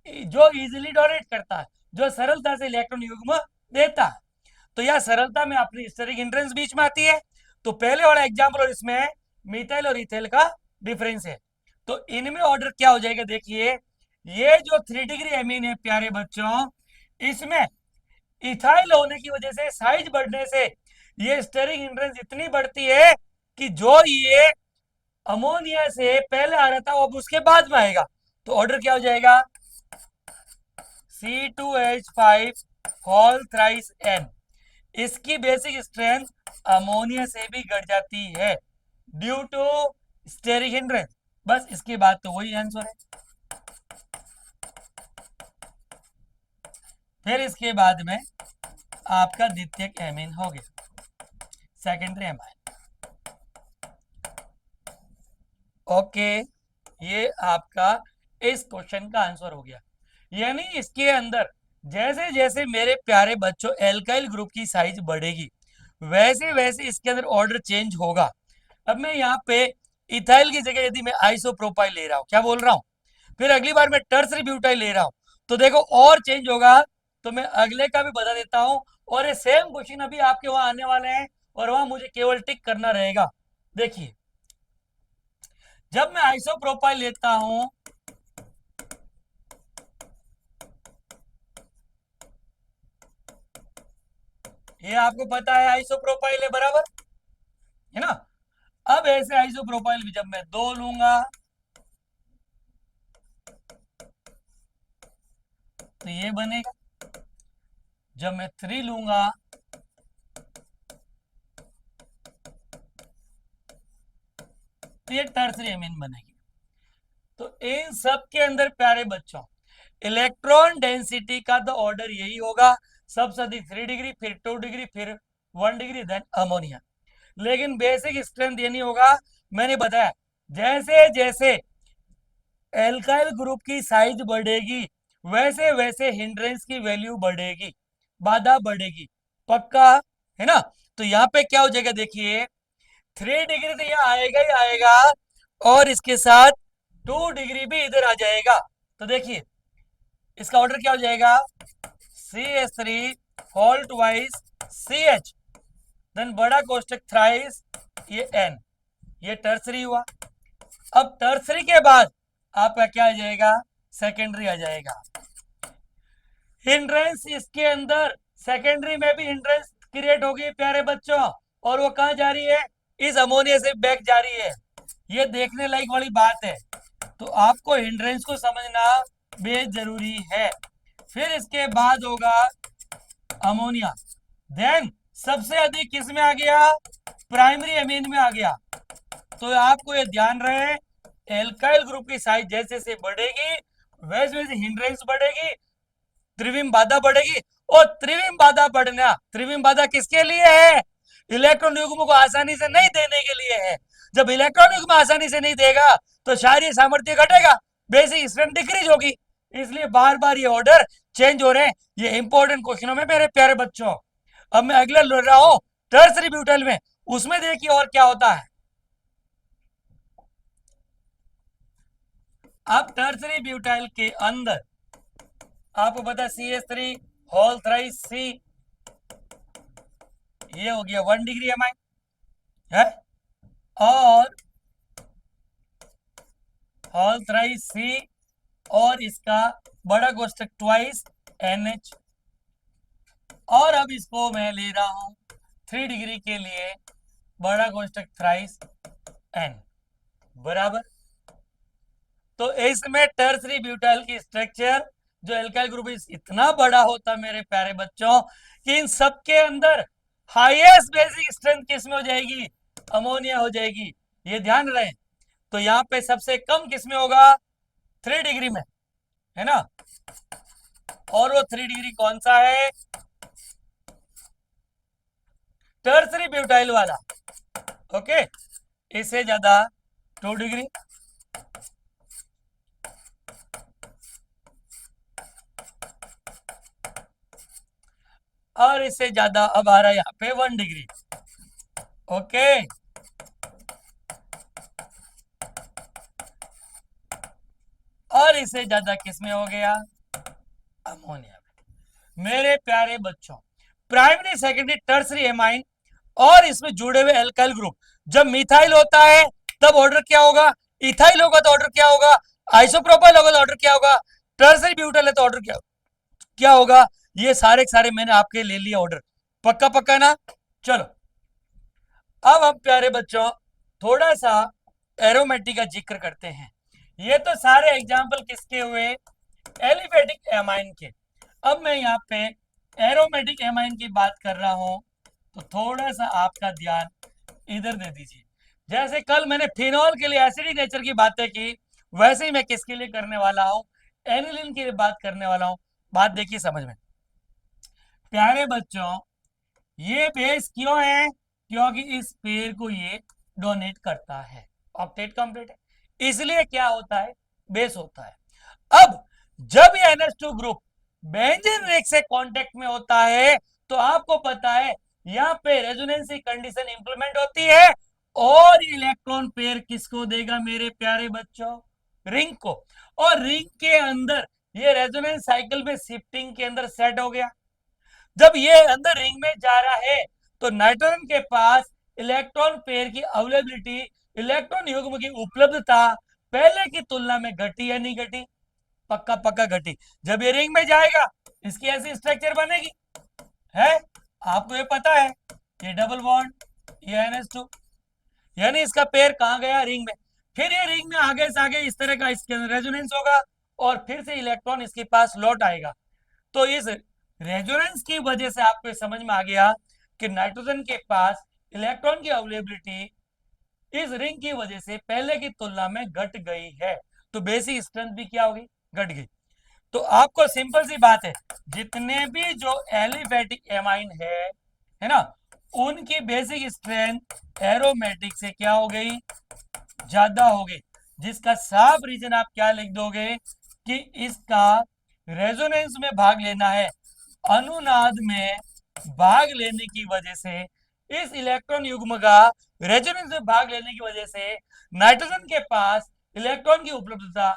जो इजीली डोनेट करता है, जो सरलता से इलेक्ट्रॉन युग्म देता है। तो यह सरलता में अपनी स्टेरिक हिंड्रेंस बीच में आती है। तो पहले वाला एग्जाम्पल और इसमें मिथाइल और इथेल का डिफरेंस है। तो इनमें ऑर्डर क्या हो जाएगा, देखिए ये जो 3 डिग्री एमीन है प्यारे बच्चों, इसमें इथाइल होने की वजह से, साइज बढ़ने से, ये स्टेरिक हिंड्रेंस इतनी बढ़ती है कि जो ये अमोनिया से पहले आ रहा था वो अब उसके बाद में आएगा। तो ऑर्डर क्या हो जाएगा, C2H5 होल थ्राइस N। इसकी बेसिक स्ट्रेंथ अमोनिया से भी घट जाती है ड्यू टू स्टेरिक हिंड्रेंस। बस इसके बाद तो वही आंसर है। फिर इसके बाद में आपका द्वितीयक एमीन हो गया, सेकेंडरी एमाइन। ओके, ये आपका इस क्वेश्चन का आंसर हो गया। यानी इसके अंदर जैसे जैसे मेरे प्यारे बच्चों एल्काइल ग्रुप की साइज बढ़ेगी, वैसे वैसे इसके अंदर ऑर्डर चेंज होगा। अब मैं यहाँ पे इथाइल की जगह यदि मैं आइसोप्रोपाइल ले रहा हूँ, क्या बोल रहा हूँ, फिर अगली बार मैं टर्सरी ब्यूटाइल ले रहा हूँ, तो देखो और चेंज होगा। तो मैं अगले का भी बता देता हूँ, और ये सेम क्वेश्चन अभी आपके वहां आने वाले हैं, और वहां मुझे केवल टिक करना रहेगा। देखिए, जब मैं आइसोप्रोपाइल लेता हूं, ये आपको पता है आइसोप्रोपाइल है, बराबर है ना। अब ऐसे आइसोप्रोपाइल भी जब मैं 2 लूंगा तो ये बनेगा, जब मैं 3 लूंगा तो ये टर्सरी एमीन बनेगी। तो इन सब के अंदर प्यारे बच्चों इलेक्ट्रॉन डेंसिटी का तो ऑर्डर यही होगा, सबसे अधिक 3 डिग्री, फिर 2 डिग्री, फिर 1 डिग्री, देन अमोनिया। लेकिन बेसिक स्ट्रेंथ ये नहीं होगा। मैंने बताया जैसे जैसे एल्काइल ग्रुप की साइज बढ़ेगी, वैसे वैसे हिंड्रेंस की वैल्यू बढ़ेगी, बाधा बढ़ेगी, पक्का है ना। तो यहाँ पे क्या हो जाएगा, देखिए 3 डिग्री तो यहाँ आएगा ही आएगा, और इसके साथ 2 डिग्री भी इधर आ जाएगा। तो देखिए इसका ऑर्डर क्या हो जाएगा, CH3 whole twice CH, then बड़ा कोष्टक थ्राइस ये N, ये टर्सरी हुआ। अब टर्सरी के बाद आपका क्या आ जाएगा, सेकेंडरी आ जाएगा। हिंड्रेंस इसके अंदर सेकेंडरी में भी हिंड्रेंस क्रिएट होगी प्यारे बच्चों, और वो कहां जा रही है, इस अमोनिया से बैक जा रही है। ये देखने लायक वाली बात है। तो आपको हिंड्रेंस को समझना बेहद जरूरी है। फिर इसके बाद होगा अमोनिया, देन सबसे अधिक किस में आ गया, प्राइमरी एमीन में आ गया। तो आपको ये ध्यान रहे, एल्काइल ग्रुप की साइज जैसे जैसे बढ़ेगी, वैसे वैसे हिंड्रेंस बढ़ेगी, त्रिविम बाधा बढ़ेगी। और त्रिविम बाधा बढ़ना, त्रिविम बाधा किसके लिए है, इलेक्ट्रॉन युग्म को आसानी से नहीं देने के लिए है। जब इलेक्ट्रॉन युग्म आसानी से नहीं देगा तो शारीरिक सामर्थ्य घटेगा, बेसिक स्ट्रेंथ डिक्रीज होगी। इसलिए बार बार ये ऑर्डर चेंज हो रहे हैं, ये इंपॉर्टेंट क्वेश्चनों में मेरे प्यारे बच्चों। अब मैं अगले लड़ रहा हूं टर्सरी ब्यूटाइल में, उसमें देखिए और क्या होता है। अब टर्सरी ब्यूटाइल के अंदर आपको पता है CH3 होल थ्राइस C, ये हो गया 1 डिग्री एमाइन है, और होल थ्राइस C, और इसका बड़ा कोष्टक ट्वाइस NH। और अब इसको मैं ले रहा हूं 3 डिग्री के लिए बड़ा कोष्टक थ्राइस N, बराबर। तो इसमें टर्सरी ब्यूटाइल की स्ट्रक्चर जो एल्काइल ग्रुप इतना बड़ा होता है मेरे प्यारे बच्चों कि इन सबके अंदर हाईएस्ट बेसिक स्ट्रेंथ किसमें हो जाएगी, अमोनिया हो जाएगी, ये ध्यान रहे। तो यहाँ पे सबसे कम किसमें होगा, 3 डिग्री में, है ना। और वो 3 डिग्री कौन सा है, टर्सरी ब्यूटाइल वाला। ओके, इससे ज्यादा 2 डिग्री, और इससे ज्यादा अब आ रहा है यहाँ पे 1 डिग्री। ओके, और इससे ज्यादा किसमें हो गया, अमोनिया में। मेरे प्यारे बच्चों, प्राइमरी सेकेंडरी टर्सरी एमाइन और इसमें जुड़े हुए एल्काइल ग्रुप, जब मिथाइल होता है तब ऑर्डर क्या होगा, इथाइल होगा तो ऑर्डर क्या होगा, आइसोप्रोपाइल होगा तो ऑर्डर क्या होगा, टर्सरी ब्यूटाइल है तो ऑर्डर क्या होगा। ये सारे सारे मैंने आपके ले लिया ऑर्डर, पक्का पक्का ना। चलो अब हम प्यारे बच्चों थोड़ा सा एरोमेटिक का जिक्र करते हैं। ये तो सारे एग्जाम्पल किसके हुए, एलिफेटिक एमाइन के। अब मैं यहाँ पे एरोमेटिक एमाइन की बात कर रहा हूं, तो थोड़ा सा आपका ध्यान इधर दे दीजिए। जैसे कल मैंने फिनॉल के लिए एसिडिक नेचर की बातें की, वैसे ही मैं किसके लिए करने वाला हूं, एनिलीन की बात करने वाला हूं। बात देखिए समझ में, प्यारे बच्चों ये बेस क्यों है, क्योंकि इस पेड़ को ये डोनेट करता है, ऑक्टेट कंप्लीट है, इसलिए क्या होता है, बेस होता है। अब जब ये NH2 ग्रुप बेंजीन रिंग से कांटेक्ट में होता है तो आपको पता है यहाँ पे रेजोनेंसी कंडीशन इंप्लीमेंट होती है, और इलेक्ट्रॉन पेयर किसको देगा मेरे प्यारे बच्चों, रिंग को। और रिंग के अंदर ये रेजोनेंस साइकिल में शिफ्टिंग के अंदर सेट हो गया। जब ये अंदर रिंग में जा रहा है तो नाइट्रोजन के पास इलेक्ट्रॉन पेयर की अवेलेबिलिटी, इलेक्ट्रॉन युग्म की उपलब्धता पहले की तुलना में घटी या नहीं घटी, पक्का पक्का घटी। जब ये रिंग में जाएगा इसकी ऐसी स्ट्रक्चर बनेगी, है आपको ये पता है, ये डबल बॉन्ड, ये NH2, यानी इसका पेयर कहां गया, रिंग में। फिर ये रिंग में आगे से आगे इस तरह का इसके अंदर रेजोनेंस होगा और फिर से इलेक्ट्रॉन इसके पास लौट आएगा। तो इस रेजोनेंस की वजह से आपको समझ में आ गया कि नाइट्रोजन के पास इलेक्ट्रॉन की अवेलेबिलिटी इस रिंग की वजह से पहले की तुलना में घट गई है, तो बेसिक स्ट्रेंथ भी क्या होगी, घट गई। तो आपको सिंपल सी बात है, जितने भी जो एलिफेटिक एमाइन है ना, उनकी बेसिक स्ट्रेंथ एरोमेटिक से क्या हो गई, ज्यादा हो गई। जिसका साफ रीजन आप क्या लिख दोगे कि इसका रेजोनेंस में भाग लेना है, अनुनाद में भाग लेने की वजह से, इस इलेक्ट्रॉन युग्म का रेजोनेंस में भाग लेने की वजह से नाइट्रोजन के पास इलेक्ट्रॉन की उपलब्धता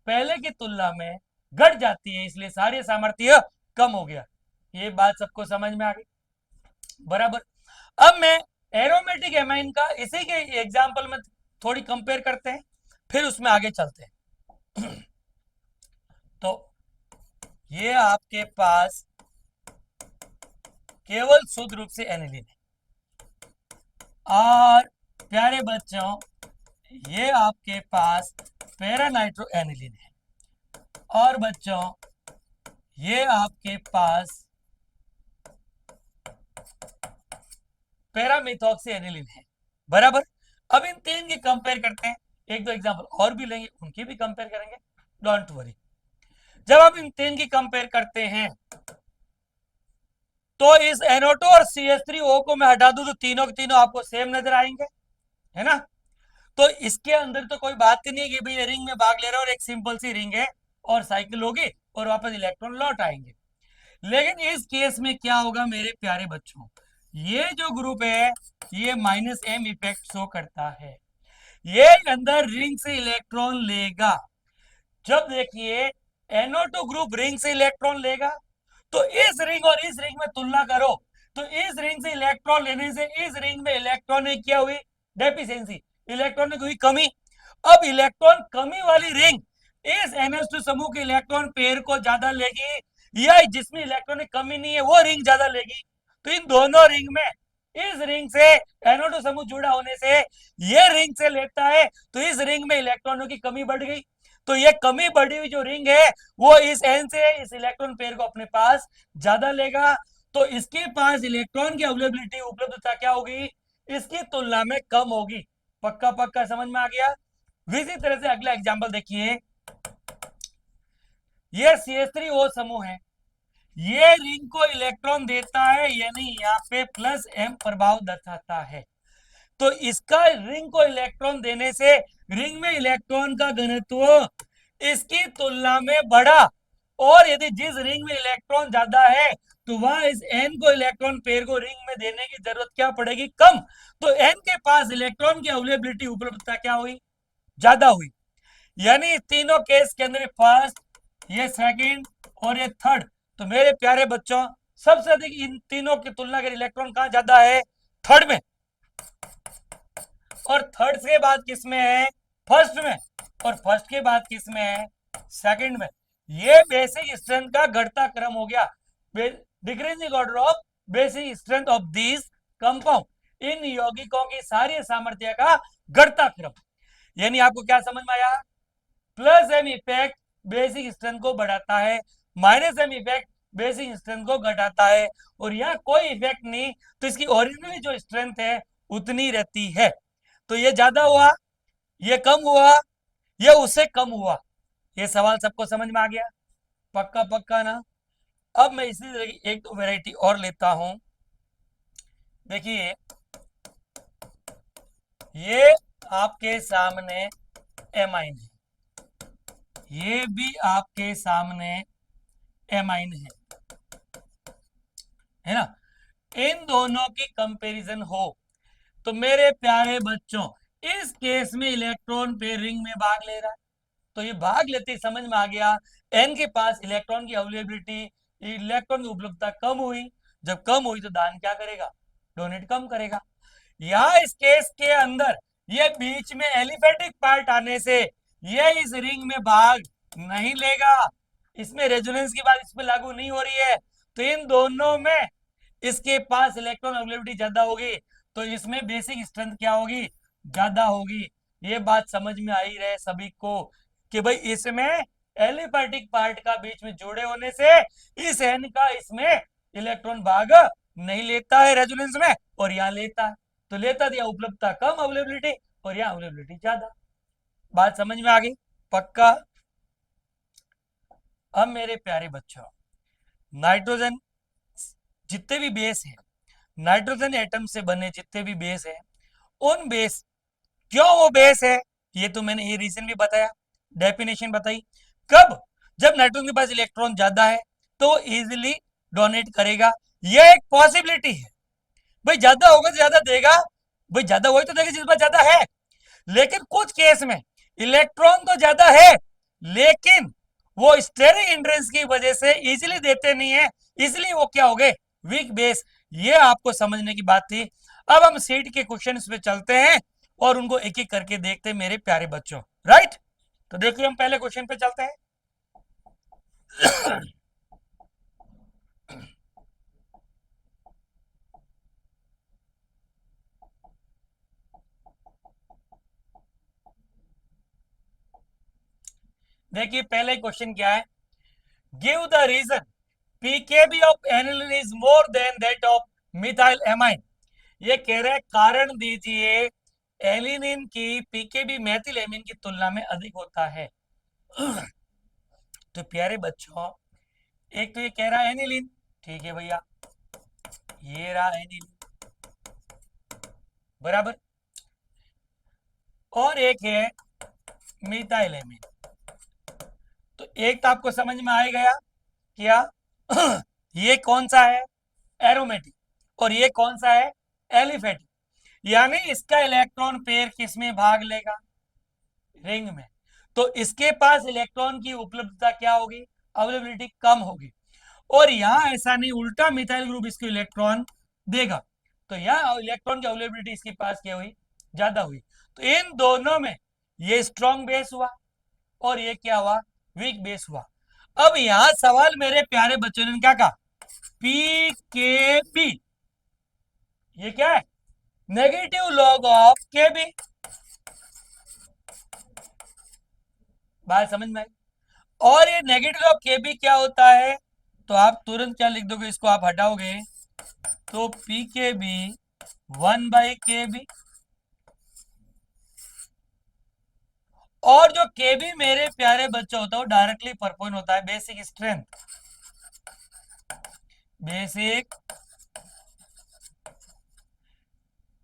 पहले की तुलना में घट जाती है, इसलिए सारे सामर्थ्य कम हो गया। ये बात सबको समझ में आ गई, बराबर। अब मैं एरोमेटिक एमाइन का इसी के एग्जांपल में थोड़ी कंपेयर करते हैं, फिर उसमें आगे चलते हैं। तो ये आपके पास केवल शुद्ध रूप से एनिलीन है, और प्यारे बच्चों ये आपके पास पैरानाइट्रो एनिलीन है, और बच्चों ये आपके पास पैरामिथॉक्सी एनिलीन है, बराबर। अब इन तीन की कंपेयर करते हैं, एक दो एग्जांपल और भी लेंगे, उनकी भी कंपेयर करेंगे, डोंट वरी। जब आप इन तीन की कंपेयर करते हैं तो इस NO2 और CH3O को मैं हटा दूं तो तीनों के तीनों आपको सेम नजर आएंगे, है ना। तो इसके अंदर तो कोई बात ही नहीं है कि भाई रिंग में भाग ले रहा है और एक सिंपल सी रिंग है और साइकिल होगी और वापस इलेक्ट्रॉन लौट आएंगे। लेकिन इस केस में क्या होगा मेरे प्यारे बच्चों, ये जो ग्रुप है ये -m इफेक्ट शो करता है, ये अंदर रिंग से इलेक्ट्रॉन लेगा। जब देखिए NO2 ग्रुप रिंग से इलेक्ट्रॉन लेगा तो इस रिंग और इस रिंग में तुलना करो, तो इस रिंग से इलेक्ट्रॉन लेने से इस रिंग में इलेक्ट्रॉनिक क्या हुई, डेफिशिएंसी, इलेक्ट्रॉनिक हुई कमी। अब इलेक्ट्रॉन कमी वाली रिंग इस NH2 समूह के इलेक्ट्रॉन पेयर को ज्यादा लेगी, या जिसमें इलेक्ट्रॉनिक कमी नहीं है वो रिंग ज्यादा लेगी। तो इन दोनों रिंग में इस रिंग से NO2 समूह जुड़ा होने से ये रिंग से लेता है, तो इस रिंग में इलेक्ट्रॉनों की कमी बढ़ गई। तो ये कमी बढ़ी हुई जो रिंग है वो इस एन से इस इलेक्ट्रॉन पेयर को अपने पास ज्यादा लेगा, तो इसके पास इलेक्ट्रॉन की अवेलेबिलिटी उपलब्धता क्या होगी, इसकी तुलना में कम होगी। पक्का पक्का समझ में आ गया। इसी तरह से अगला एग्जांपल देखिए, ये CH3O समूह है, ये रिंग को इलेक्ट्रॉन देता है, यानी यहाँ पे प्लस m प्रभाव दर्शाता है। तो इसका रिंग को इलेक्ट्रॉन देने से रिंग में इलेक्ट्रॉन का घनत्व इसकी तुलना में बढ़ा, और यदि जिस रिंग में इलेक्ट्रॉन ज्यादा है तो वह इस n को इलेक्ट्रॉन पेयर को रिंग में देने की जरूरत क्या पड़ेगी, कम। तो n के पास इलेक्ट्रॉन की अवेलेबिलिटी उपलब्धता क्या हुई, ज्यादा हुई। यानी तीनों केस के अंदर फर्स्ट, ये सेकंड और ये थर्ड, तो मेरे प्यारे बच्चों सबसे अधिक इन तीनों की तुलना कर इलेक्ट्रॉन कहां ज्यादा है, थर्ड में, और थर्ड के बाद किस में है, फर्स्ट में, और फर्स्ट के बाद किस में है, सेकंड में। ये बेसिक स्ट्रेंथ का घटता क्रम हो गया, decreasing order of basic strength of this compound. इन यौगिकों की सारी सामर्थ्य का घटता क्रम। यानी आपको क्या समझ में आया, plus M effect basic strength को बढ़ाता है, minus M effect basic strength को घटाता है, और यहाँ कोई इफेक्ट नहीं, तो इसकी ओरिजिनली जो स्ट्रेंथ है उतनी रहती है। तो ये ज्यादा हुआ, ये कम हुआ, ये उससे कम हुआ। ये सवाल सबको समझ में आ गया, पक्का पक्का ना। अब मैं इसी तरह की एक दो वैरायटी और लेता हूं। देखिए ये आपके सामने एमाइन है, ये भी आपके सामने एमाइन है ना। इन दोनों की कंपैरिजन हो तो मेरे प्यारे बच्चों इस केस में इलेक्ट्रॉन पेयर रिंग में भाग ले रहा है, तो ये भाग लेते ही समझ में आ गया एन के पास इलेक्ट्रॉन की अवेलेबिलिटी, इलेक्ट्रॉन की उपलब्धता कम हुई। जब कम हुई तो दान क्या करेगा, डोनेट कम करेगा। यहाँ इस केस के अंदर ये बीच में एलिफेटिक पार्ट आने से ये इस रिंग में भाग नहीं लेगा, इसमें रेजोनेंस की बात इस पर लागू नहीं हो रही है। तो इन दोनों में इसके पास इलेक्ट्रॉन अवेलेबिलिटी ज्यादा होगी, तो इसमें बेसिक स्ट्रेंथ क्या होगी, ज्यादा होगी। ये बात समझ में आ ही रहे सभी को कि भाई इसमें एलिफेटिक पार्ट का बीच में जुड़े होने से इस एन का इसमें इलेक्ट्रॉन भाग नहीं लेता है रेजोनेंस में, और यहाँ लेता है। तो लेता दिया उपलब्धता कम अवेलेबिलिटी, और यहाँ अवेलेबिलिटी ज्यादा। बात समझ में आ गई, पक्का। अब मेरे प्यारे बच्चों नाइट्रोजन जितने भी बेस है, नाइट्रोजन एटम से बने जितने भी बेस है, उन बेस, क्यों वो बेस है ये तो मैंने ये रीजन भी बताया, डेफिनेशन बताई। कब, जब नाइट्रोजन के पास इलेक्ट्रॉन ज्यादा है तो इजिली डोनेट करेगा, ये एक पॉसिबिलिटी है। भाई ज्यादा होगा तो ज्यादा देगा, भाई ज्यादा वही तो देगा जिस पास ज्यादा है। लेकिन कुछ केस में इलेक्ट्रॉन तो ज्यादा है लेकिन वो स्टेरिक हिंड्रेंस की वजह से इजिली देते नहीं है, इसलिए वो क्या हो गए, वीक बेस। ये आपको समझने की बात थी। अब हम सीट के क्वेश्चन पे चलते हैं और उनको एक एक करके देखते हैं मेरे प्यारे बच्चों, राइट। तो देखिए हम पहले क्वेश्चन पे चलते हैं। देखिए पहले क्वेश्चन क्या है, give the reason pKb of aniline is more than that of methyl amine. ये कह रहा है कारण दीजिए एलिनिन की पीकेबी मेथिल एमीन की तुलना में अधिक होता है। तो प्यारे बच्चों एक तो ये कह रहा है एनिलीन, ठीक है भैया, ये रहा एनिलीन बराबर, और एक है मिथाइल एमीन। तो एक तो आपको समझ में आ गया क्या, ये कौन सा है एरोमेटिक, और ये कौन सा है एलिफेटिक, यानी इसका इलेक्ट्रॉन पेयर किस में भाग लेगा, रिंग में। तो इसके पास इलेक्ट्रॉन की उपलब्धता क्या होगी, अवेलेबिलिटी कम होगी, और यहां ऐसा नहीं, उल्टा मिथाइल ग्रुप इसको इलेक्ट्रॉन देगा, तो यहां इलेक्ट्रॉन की अवेलेबिलिटी इसके पास क्या हुई, ज्यादा हुई। तो इन दोनों में ये स्ट्रॉन्ग बेस हुआ और ये क्या हुआ, वीक बेस हुआ। अब यहां सवाल मेरे प्यारे बच्चों ने क्या कहा, पी के बी, ये क्या है, नेगेटिव लॉग ऑफ के बी बात समझ में आई? और ये नेगेटिव ऑफ के बी क्या होता है, तो आप तुरंत क्या लिख दोगे, इसको आप हटाओगे तो पी के बी 1/KB। और जो के बी मेरे प्यारे बच्चे होता है वो डायरेक्टली परपोन होता है बेसिक स्ट्रेंथ। बेसिक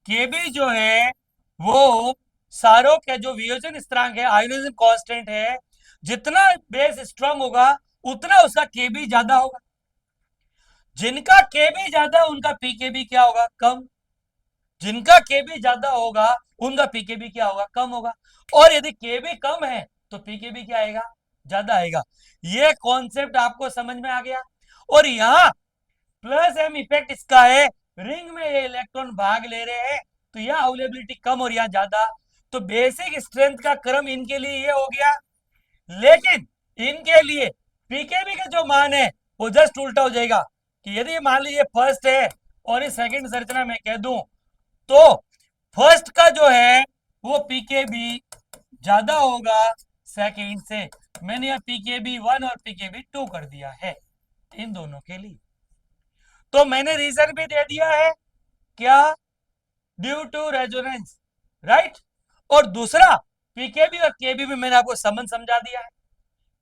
के बी जो है वो सारों के जो वियोजन स्थिरांक है, आयोनाइजेशन कांस्टेंट है, जितना बेस स्ट्रांग होगा उतना उसका के बी ज्यादा होगा। जिनका के बी ज्यादा उनका पी के बी क्या होगा, कम। जिनका के बी ज्यादा होगा उनका पी के बी क्या होगा, कम होगा। और यदि के बी कम है तो पी के बी क्या आएगा, ज्यादा आएगा। ये कॉन्सेप्ट आपको समझ में आ गया। और यहाँ प्लस एम इफेक्ट इसका है, रिंग में ये इलेक्ट्रॉन भाग ले रहे हैं तो यहाँ अवेलेबिलिटी कम और यहाँ ज्यादा। तो बेसिक स्ट्रेंथ का क्रम इनके लिए ये हो गया। लेकिन इनके लिए पीकेबी का जो मान है वो जस्ट उल्टा हो जाएगा कि यदि मान लीजिए फर्स्ट है और इस सेकंड संरचना में कह दूं तो फर्स्ट का जो है वो पीकेबी ज्यादा होगा सेकंड से। मैंने यह पीकेबी 1 और पीकेबी 2 कर दिया है इन दोनों के लिए। तो मैंने रीजन भी दे दिया है, क्या, ड्यू टू रेजोनेंस, राइट। और दूसरा पीकेबी और केबी में मैंने आपको संबंध समझा दिया है।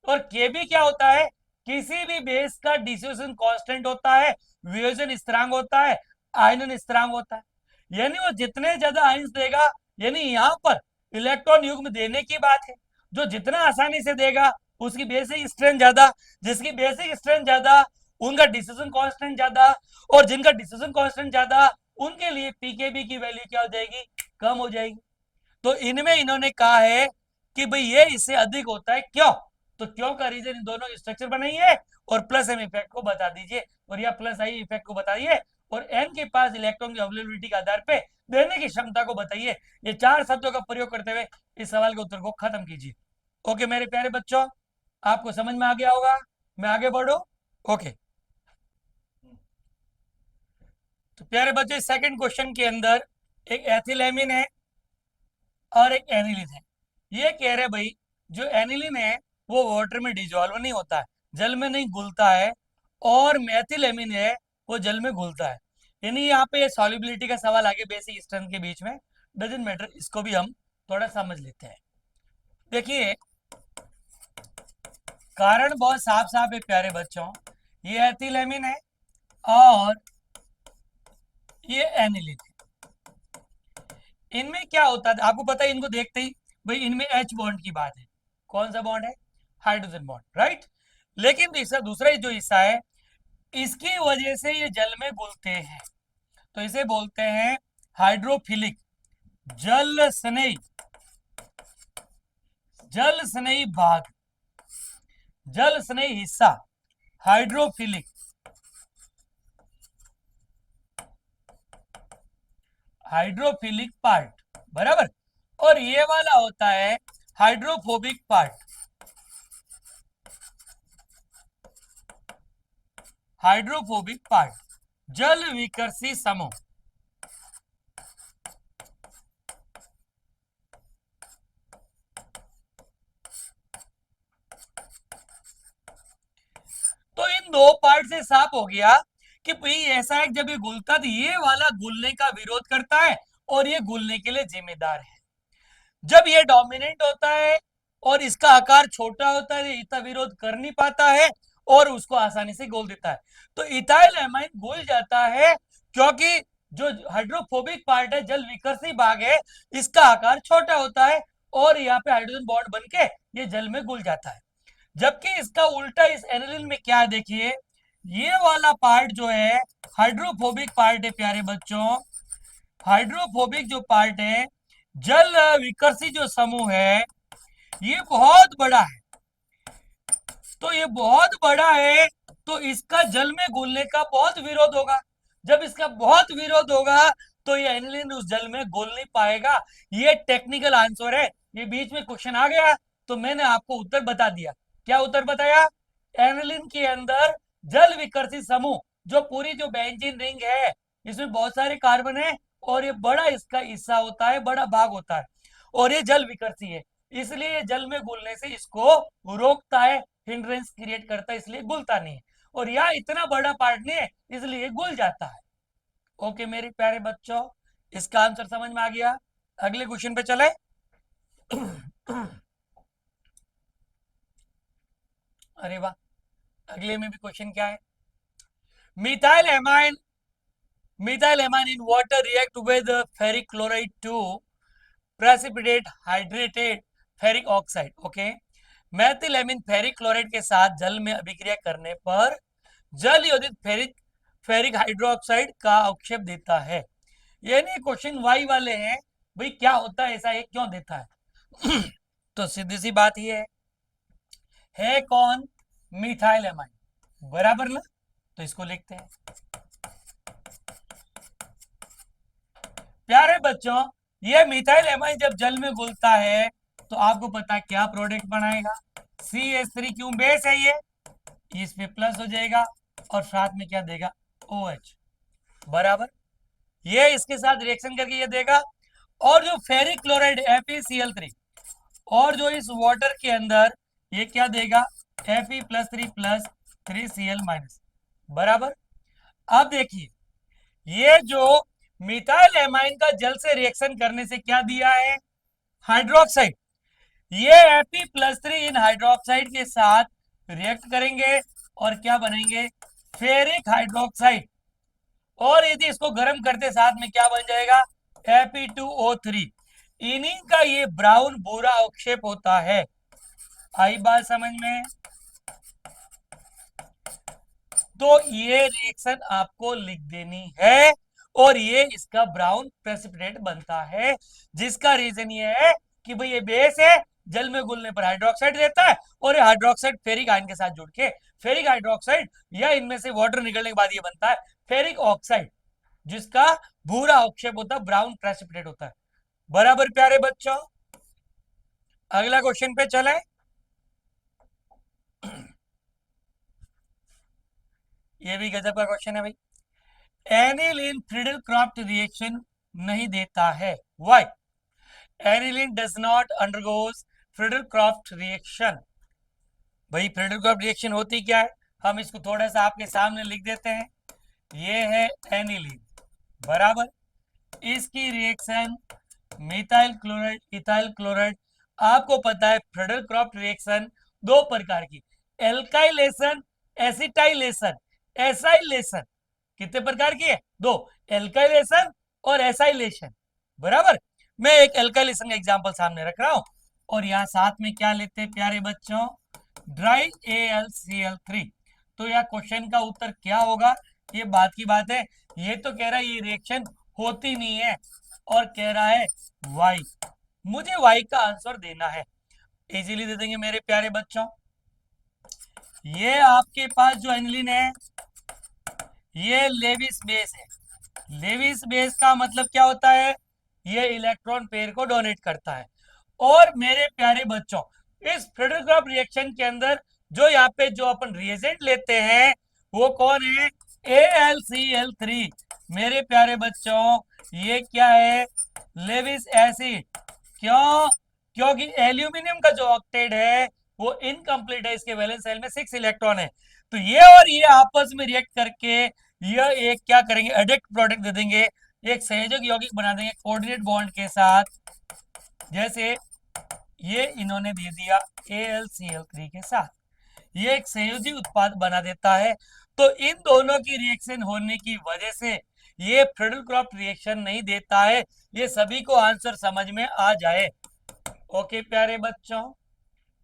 और केबी क्या होता है, किसी भी बेस का डिफ्यूजन कांस्टेंट होता है, वियोजन स्थिरांक होता है, आयनन स्थिरांक होता है। यानी वो जितने ज्यादा आयन्स देगा, यानी यहां पर इलेक्ट्रॉन युग्म देने की बात है, जो जितना आसानी से देगा उसकी बेसिक स्ट्रेंथ ज्यादा, जिसकी बेसिक स्ट्रेंथ ज्यादा उनका डिफ्यूजन कांस्टेंट ज्यादा, और जिनका डिफ्यूजन कांस्टेंट ज्यादा उनके लिए पीकेबी की वैल्यू क्या हो जाएगी, कम हो जाएगी। तो इनमें इन्होंने कहा है कि भाई ये इससे अधिक होता है, क्यों, तो क्यों का रीजन इन दोनों स्ट्रक्चर बनाइए और प्लस एम इफेक्ट को बता दीजिए और या प्लस आई इफेक्ट को बताइए और एन के पास इलेक्ट्रॉन की अवेलेबिलिटी के आधार पे देने की क्षमता को बताइए। ये 4 शब्दों का प्रयोग करते हुए इस सवाल के उत्तर को खत्म कीजिए। ओके मेरे प्यारे बच्चों, आपको समझ में आ गया होगा, मैं आगे बढ़ू। ओके तो प्यारे बच्चे सेकंड क्वेश्चन के अंदर एक एथिलेमिन है और एक एनिलिन है। ये कह रहे भाई जो एनिलिन है वो वाटर में डिजोल्व नहीं होता है, जल में नहीं घुलता है, और मेथिलेमिन है वो जल में घुलता है। यानी यहाँ पे सॉल्युबिलिटी का सवाल आगे बेसिक स्ट्रेंथ के बीच में, डजंट मैटर, इसको भी हम थोड़ा समझ लेते हैं। देखिए कारण बहुत साफ साफ है प्यारे बच्चों, ये एथिलेमिन है और ये एनिलिन है। इनमें क्या होता है आपको पता है, इनको देखते ही भाई इनमें एच बॉन्ड की बात है। कौन सा बॉन्ड है, हाइड्रोजन बॉन्ड, राइट। लेकिन इसका दूसरा जो हिस्सा है इसकी वजह से ये जल में घुलते हैं, तो इसे बोलते हैं हाइड्रोफिलिक, जल स्नेही, जल स्नेही भाग, जल स्नेही हिस्सा, हाइड्रोफिलिक, हाइड्रोफिलिक पार्ट, बराबर। और ये वाला होता है हाइड्रोफोबिक पार्ट, हाइड्रोफोबिक पार्ट, जल विकर्षी समूह। तो इन दो पार्ट से साफ हो गया कि भाई ऐसा है जब ये घुलता तो ये वाला घुलने का विरोध करता है और ये घुलने के लिए जिम्मेदार है। जब ये डोमिनेंट होता है और इसका आकार छोटा होता है, इतना विरोध कर नहीं पाता है और उसको आसानी से घोल देता है। तो इथाइल एमाइन घुल जाता है क्योंकि जो हाइड्रोफोबिक पार्ट है, जल विकर्षी भाग है, इसका आकार छोटा होता है और यहाँ पे हाइड्रोजन बॉन्ड बनके ये जल में घुल जाता है। जबकि इसका उल्टा इस एनिलिन में क्या है, देखिए ये वाला पार्ट जो है हाइड्रोफोबिक पार्ट है प्यारे बच्चों। हाइड्रोफोबिक जो पार्ट है, जल विकर्षी जो समूह है, ये बहुत बड़ा है। तो ये बहुत बड़ा है तो इसका जल में घुलने का बहुत विरोध होगा। जब इसका बहुत विरोध होगा तो ये एनिलिन उस जल में घुल नहीं पाएगा। ये टेक्निकल आंसर है, ये बीच में क्वेश्चन आ गया तो मैंने आपको उत्तर बता दिया। क्या उत्तर बताया, एनिलिन के अंदर जल विकर्षी समूह, जो पूरी जो बेंजीन रिंग है इसमें बहुत सारे कार्बन है और ये बड़ा इसका हिस्सा होता है, बड़ा भाग होता है और ये जल विकर्षी है। इसलिए ये जल में घुलने से इसको रोकता है, हिंड्रेंस क्रिएट करता है, इसलिए घुलता नहीं है। और यहाँ इतना बड़ा पार्ट नहीं है, इसलिए ये घुल जाता है। ओके मेरे प्यारे बच्चों, इसका आंसर समझ में आ गया। अगले क्वेश्चन पे चले। अरे वाह, अगले में भी क्वेश्चन क्या है? Methyl amine in water react with ferric chloride to precipitate hydrated ferric oxide. Okay, Maithil amine ferric chloride के साथ जल में अभिक्रिया करने पर जल योजित फेरिक हाइड्रोक्साइड का अवक्षेप देता है। यानी क्वेश्चन वाई वाले हैं, भाई क्या होता है, ऐसा ये क्यों देता है? तो सीधी सी बात ये है कौन? मिथाइल एमाइन, बराबर ना? तो इसको लिखते हैं। प्यारे बच्चों, ये मिथाइल एमाइन जब जल में घुलता है तो आपको पता है क्या प्रोडक्ट बनाएगा? CH3, क्यों बेस है ये, इस पे प्लस हो जाएगा और साथ में क्या देगा? OH, बराबर। ये इसके साथ रिएक्शन करके ये देगा, और जो फेरिक क्लोराइड FeCl3 और जो इस वाटर के अंदर ये क्या देगा? Fe+3 प्लस 3Cl-, बराबर। अब देखिए, ये जो मिथाइल एमाइन का जल से रिएक्शन करने से क्या दिया है? हाइड्रोक्साइड। ये Fe+3 इन हाइड्रोक्साइड के साथ रिएक्ट करेंगे और क्या बनेंगे? Ferric hydroxide. और यदि इसको गर्म करते साथ में क्या बन जाएगा? Fe2O3। इन्हीं का ये ब्राउन भूरा अवक्षेप होता है। आई बात समझ में? तो ये रिएक्शन आपको लिख देनी है, और ये इसका ब्राउन प्रेसिपिटेट बनता है, जिसका रीजन ये है कि भाई ये बेस है, जल में घुलने पर हाइड्रोक्साइड देता है, और ये हाइड्रोक्साइड फेरिक आयन के साथ जुड़ के फेरिक हाइड्रोक्साइड या इनमें से वाटर निकलने के बाद ये बनता है फेरिक ऑक्साइड, जिसका भूरा अवक्षेप होता है, ब्राउन प्रेसिपिटेट होता है। बराबर प्यारे बच्चों, अगला क्वेश्चन पे चले। ये भी गजब का क्वेश्चन है भाई। एनिलीन फ्रीडल-क्राफ्ट रिएक्शन नहीं देता है, why? Aniline does not undergoes Friedel-Crafts reaction. भाई फ्रीडल-क्राफ्ट रिएक्शन होती क्या है? हम इसको थोड़ा सा आपके सामने लिख देते हैं। ये है एनिलीन, बराबर। इसकी reaction methyl chloride ethyl chloride. आपको पता है फ्रीडल-क्राफ्ट रिएक्शन दो प्रकार की, एल्काइलेशन, एसिटाइलेशन, एसाइलेशन। कितने प्रकार की है? दो, एल्काइलेशन और एसाइलेशन, बराबर। मैं एक एल्काइलेशन का एग्जांपल सामने रख रहा हूं, और यहां साथ में क्या लेते हैं प्यारे बच्चों? Dry AlCl3। तो यह क्वेश्चन का उत्तर क्या होगा? ये बात की बात है, ये तो कह रहा है ये रिएक्शन होती नहीं है, और कह रहा है वाई। मुझे वाई का आंसर देना है, इजीली दे देंगे मेरे प्यारे बच्चों। ये आपके पास जो एनिलीन है, ये लेविस बेस है। लेविस बेस का मतलब क्या होता है? ये इलेक्ट्रॉन पेयर को डोनेट करता है। और मेरे प्यारे बच्चों, इस फ्रीडल-क्राफ्ट रिएक्शन के अंदर जो यहाँ पे जो अपन रिएजेंट लेते हैं वो कौन है? AlCl3। मेरे प्यारे बच्चों, ये क्या है? Lewis acid. क्यों? क्योंकि एल्यूमिनियम का जो ऑक्टेट है वो इनकम्प्लीट है, इसके वैलेंस शेल में 6 इलेक्ट्रॉन है। तो ये और ये आपस में रिएक्ट करके ये एक क्या करेंगे? एडिक्ट प्रोडक्ट दे देंगे, एक संयोजक यौगिक बना देंगे कोऑर्डिनेट बॉन्ड के साथ। जैसे ये इन्होंने दे दिया AlCl3 के साथ, ये एक संयोजी उत्पाद बना देता है। तो इन दोनों की रिएक्शन होने की वजह से ये फ्रीडल-क्राफ्ट रिएक्शन नहीं देता है। ये सभी को आंसर समझ में आ जाए। ओके प्यारे बच्चों,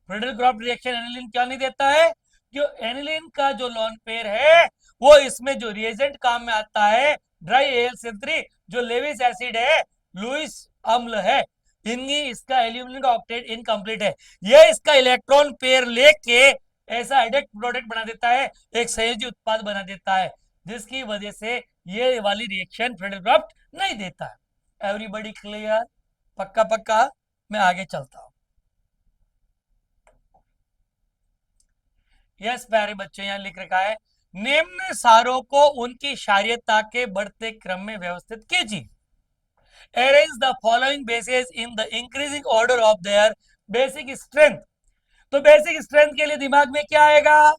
फ्रीडल-क्राफ्ट रिएक्शन एनिलीन क्या नहीं देता है? जो एनिलीन का जो लोन पेयर है वो इसमें जो रिएजेंट काम में आता है ड्राई AlCl3, जो लेविस एसिड है, लुईस अम्ल है, इनकी इसका एल्यूमिनियम का ऑक्टेट इनकम्प्लीट है। ये इसका इलेक्ट्रॉन पेयर लेके ऐसा एडिक्ट प्रोडक्ट बना देता है, एक संयोजी उत्पाद बना देता है, जिसकी वजह से ये वाली रिएक्शन फ्रीडल-क्राफ्ट नहीं देता है। Everybody clear? पक्का पक्का? मैं आगे चलता हूं। यस प्यारे बच्चों, यहां लिख रखा है निम्न सारों को उनकी क्षारीयता के बढ़ते क्रम में व्यवस्थित कीजिए। Arrange the following bases in the increasing order of their basic strength. तो बेसिक स्ट्रेंथ के लिए दिमाग में क्या आएगा?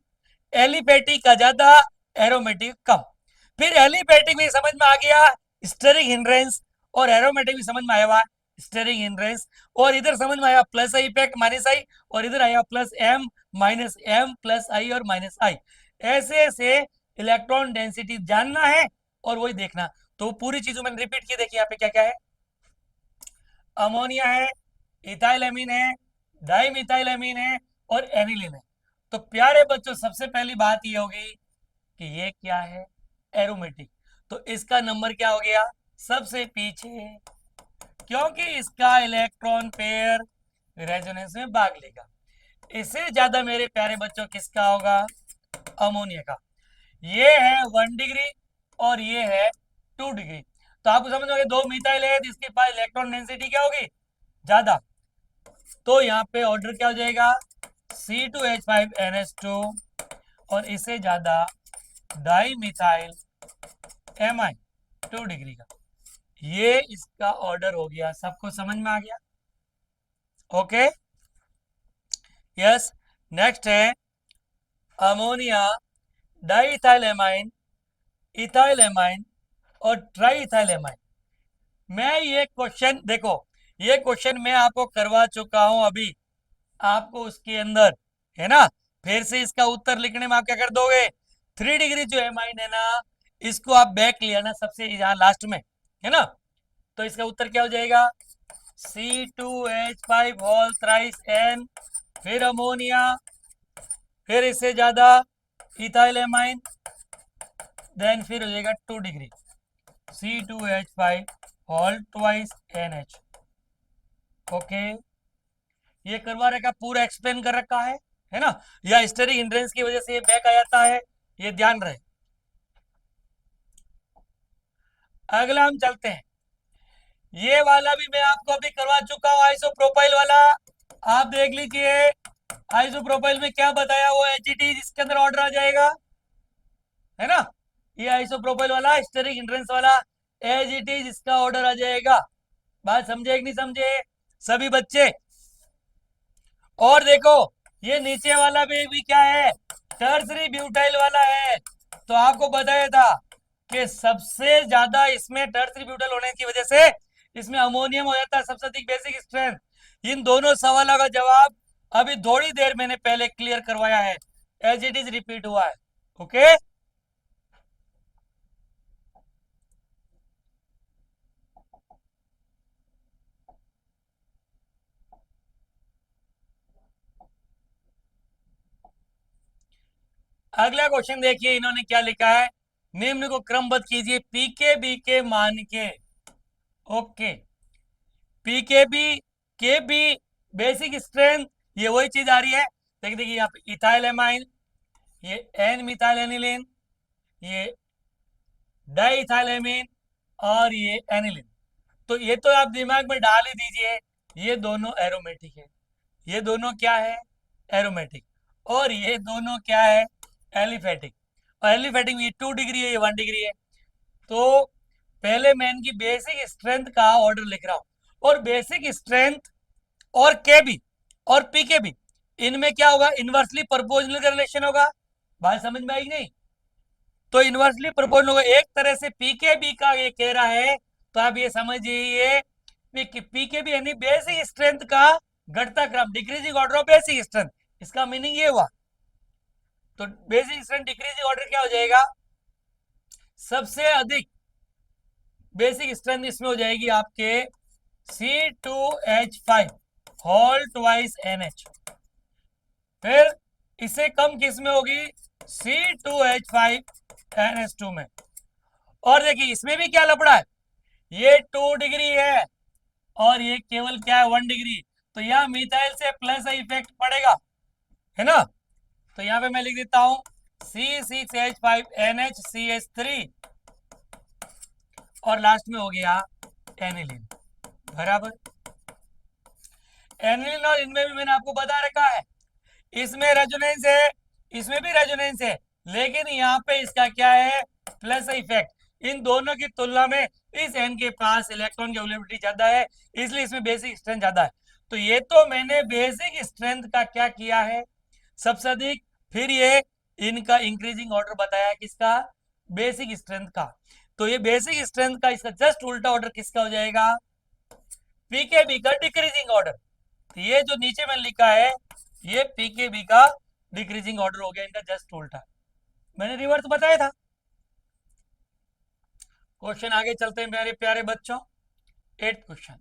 एलिफेटिक का ज्यादा, एरोमेटिक कम। फिर एलिफेटिक भी समझ में आ गया, स्टेरिक हिंड्रेंस, और एरोमेटिक भी समझ में आया हुआ, स्टेरिक हिंड्रेंस। और इधर समझ में आया plus I effect minus I, और इधर आया plus M minus M plus I और माइनस आई। ऐसे ऐसे इलेक्ट्रॉन डेंसिटी जानना है और वही देखना। तो पूरी चीजों में रिपीट की, देखिए यहाँ पे क्या क्या है। अमोनिया है, इथाइलेमिन है, डाइमिथाइलेमिन है और एनिलीन है। तो प्यारे बच्चों, सबसे पहली बात ये होगी कि ये क्या है? एरोमेटिक। तो इसका नंबर क्या हो गया? सबसे पीछे, क्योंकि इसका इलेक्ट्रॉन पेयर रेजोनेंस में भाग लेगा। इससे ज्यादा मेरे प्यारे बच्चों किसका होगा? अमोनिया का। ये है 1 डिग्री और ये है 2 डिग्री। तो आपको समझ में, दो मिथाइल है, इसके पास इलेक्ट्रॉन डेंसिटी क्या होगी? ज्यादा। तो यहाँ पे ऑर्डर क्या हो जाएगा? C2H5NH2, और इससे ज्यादा डाई मिथाइल एमाइन 2 डिग्री का। ये इसका ऑर्डर हो गया। सबको समझ में आ गया? Okay, yes. नेक्स्ट है अमोनिया, डाइथाइलेमाइन, इथाइलेमाइन और ट्राइथाइलेमाइन। मैं ये क्वेश्चन देखो, ये क्वेश्चन मैं आपको करवा चुका हूं अभी, आपको उसके अंदर, है ना। फिर से इसका उत्तर लिखने में आप क्या कर दोगे? 3 डिग्री जो एमाइन है ना, इसको आप बैक ले आना सबसे यहाँ लास्ट में, है ना। तो इसका उत्तर क्या हो जाएगा? C2H5 होल थ्राइस N, फिर अमोनिया, फिर इससे ज्यादा इथाइलेमाइन, देन फिर हो जाएगा 2 degree C2H5 whole twice NH। Okay, ये करवा रखा, पूरा एक्सप्लेन कर रखा है ना। या स्टेरिक हिंड्रेंस की वजह से ये बैक आ जाता है, ये ध्यान रहे। अगला हम चलते हैं, ये वाला भी मैं आपको अभी करवा चुका हूं, आइसोप्रोपाइल वाला। आप देख लीजिए, आइसोप्रोपाइल में क्या बताया, वो एचईटी इसके अंदर ऑर्डर आ जाएगा, है ना। ये आइसोप्रोपाइल वाला स्टेरिक हिंड्रेंस वाला एज इट इज इसका ऑर्डर आ जाएगा। बात समझे कि नहीं समझे सभी बच्चे? और देखो, ये नीचे वाला भी क्या है? टर्सरी ब्यूटाइल वाला है। तो आपको बताया था कि सबसे ज्यादा इसमें टर्सरी ब्यूटाइल होने की वजह से इसमें अमोनियम हो जाता है सबसे अधिक बेसिक स्ट्रेंथ। इन दोनों सवालों का जवाब अभी थोड़ी देर मैंने पहले क्लियर करवाया है, एज इट इज रिपीट हुआ है। ओके, अगला क्वेश्चन देखिए, इन्होंने क्या लिखा है। निम्न को क्रमबद्ध कीजिए पीकेबी के मान के। ओके, पीकेबी के बी बेसिक स्ट्रेंथ, ये वही चीज आ रही है। देखिए यहाँ पे इथाइलेमाइन, ये एन मिथाइल एनिलीन, ये डाइथाइलेमिन और ये एनिलीन। तो ये तो आप दिमाग में डाल ही दीजिए, ये दोनों एरोमेटिक है, ये दोनों क्या है? एरोमेटिक। और ये दोनों क्या है? एलिफेटिक। और एलिफेटिक में 2 डिग्री है, ये 1 डिग्री है। तो पहले मैं इनकी बेसिक स्ट्रेंथ का ऑर्डर लिख रहा हूं। और बेसिक स्ट्रेंथ और के बी और पी के बी, इनमें क्या होगा? इनवर्सली प्रोपोर्शनल का रिलेशन होगा। बात समझ में आई नहीं? तो इनवर्सली प्रोपोर्शनल होगा। एक तरह से पीकेबी का ये कह रहा है, तो आप ये समझिए पीकेबी यानी बेसिक स्ट्रेंथ का घटता क्रम, decreasing order of basic strength. इसका मीनिंग ये हुआ। तो बेसिक स्ट्रेंथ डिक्रीजिंग ऑर्डर क्या हो जाएगा? सबसे अधिक बेसिक स्ट्रेंथ इसमें हो जाएगी आपके C2H5 होल ट्वाइस NH। फिर इससे कम किस में होगी? C2H5NH2 में। और देखिए इसमें भी क्या लपड़ा है, ये 2 डिग्री है और ये केवल क्या है? 1 डिग्री। तो यहाँ मिथाइल से प्लस इफेक्ट पड़ेगा, है ना। तो यहाँ पे मैं लिख देता हूं C6H5NHCH3 और लास्ट में हो गया एनिलीन, बराबर। एनिलीन और इनमें भी मैंने आपको बता रखा है, इसमें रेजोनेंस है, इसमें भी रेजोनेंस है, लेकिन यहाँ पे इसका क्या है? Plus effect. इन दोनों की तुलना में इस एन के पास इलेक्ट्रॉन की अवेलेबिलिटी ज्यादा है, इसलिए इसमें बेसिक स्ट्रेंथ ज्यादा है। तो ये तो मैंने बेसिक स्ट्रेंथ का क्या किया है, सबसे अधिक, फिर ये इनका इंक्रीजिंग ऑर्डर बताया किसका, बेसिक स्ट्रेंथ का। तो ये बेसिक स्ट्रेंथ का इसका जस्ट उल्टा ऑर्डर किसका हो जाएगा, पीकेबी का डिक्रीजिंग ऑर्डर। तो ये जो नीचे मैंने लिखा है ये पीकेबी का डिक्रीजिंग ऑर्डर हो गया, इनका जस्ट उल्टा। मैंने रिवर्स बताया था। क्वेश्चन आगे चलते हैं मेरे प्यारे बच्चों। 8th क्वेश्चन,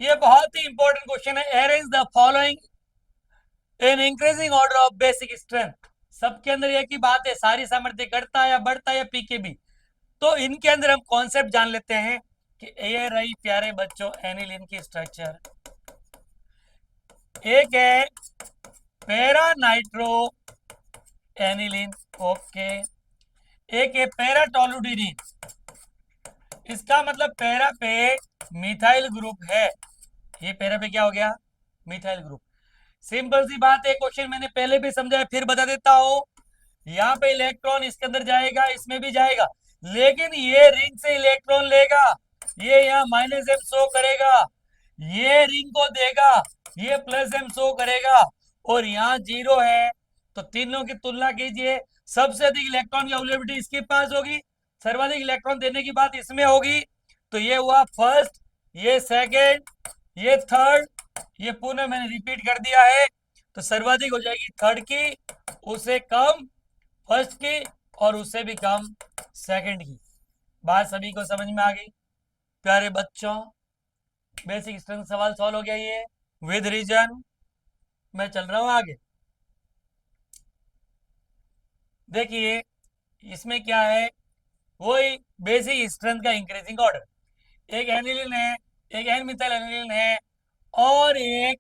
ये बहुत ही इंपॉर्टेंट क्वेश्चन है। Arrange the following in increasing order of basic strength. सबके अंदर एक ही बात है, सारी सामर्थ्य घटता है या बढ़ता है या पीकेबी। तो इनके अंदर हम कॉन्सेप्ट जान लेते हैं कि ये रही प्यारे बच्चों एनिलीन की स्ट्रक्चर। एक है पैरा नाइट्रो एनिलीन, ओके। एक है पैरा टोलुडिनिन, इसका मतलब पैरा पे मिथाइल ग्रुप है। ये पैरा पे क्या हो गया, मिथाइल ग्रुप। सिंपल सी बात है, क्वेश्चन मैंने पहले भी समझाया, फिर बता देता हूं। यहाँ पे इलेक्ट्रॉन इसके अंदर जाएगा, इसमें भी जाएगा, लेकिन ये रिंग से इलेक्ट्रॉन लेगा, ये यहाँ -m शो करेगा, ये रिंग को देगा, ये +m शो करेगा, और यहाँ 0 है। तो तीनों की तुलना कीजिए, सबसे अधिक इलेक्ट्रॉन की अवेलेबिलिटी इसके पास होगी, सर्वाधिक इलेक्ट्रॉन देने की बात इसमें होगी। तो ये हुआ फर्स्ट, ये सेकेंड, ये थर्ड, ये पुनः मैंने रिपीट कर दिया है। तो सर्वाधिक हो जाएगी थर्ड की, उसे कम फर्स्ट की, और उससे भी कम सेकंड की। बात सभी को समझ में आ गई प्यारे बच्चों। बेसिक स्ट्रेंथ सवाल सॉल्व हो गया ये विद रीजन। मैं चल रहा हूं आगे। देखिए इसमें क्या है, वही बेसिक स्ट्रेंथ का इंक्रीजिंग ऑर्डर। एक एनिलीन है, एक एन मिथाइल एनिलीन है, और एक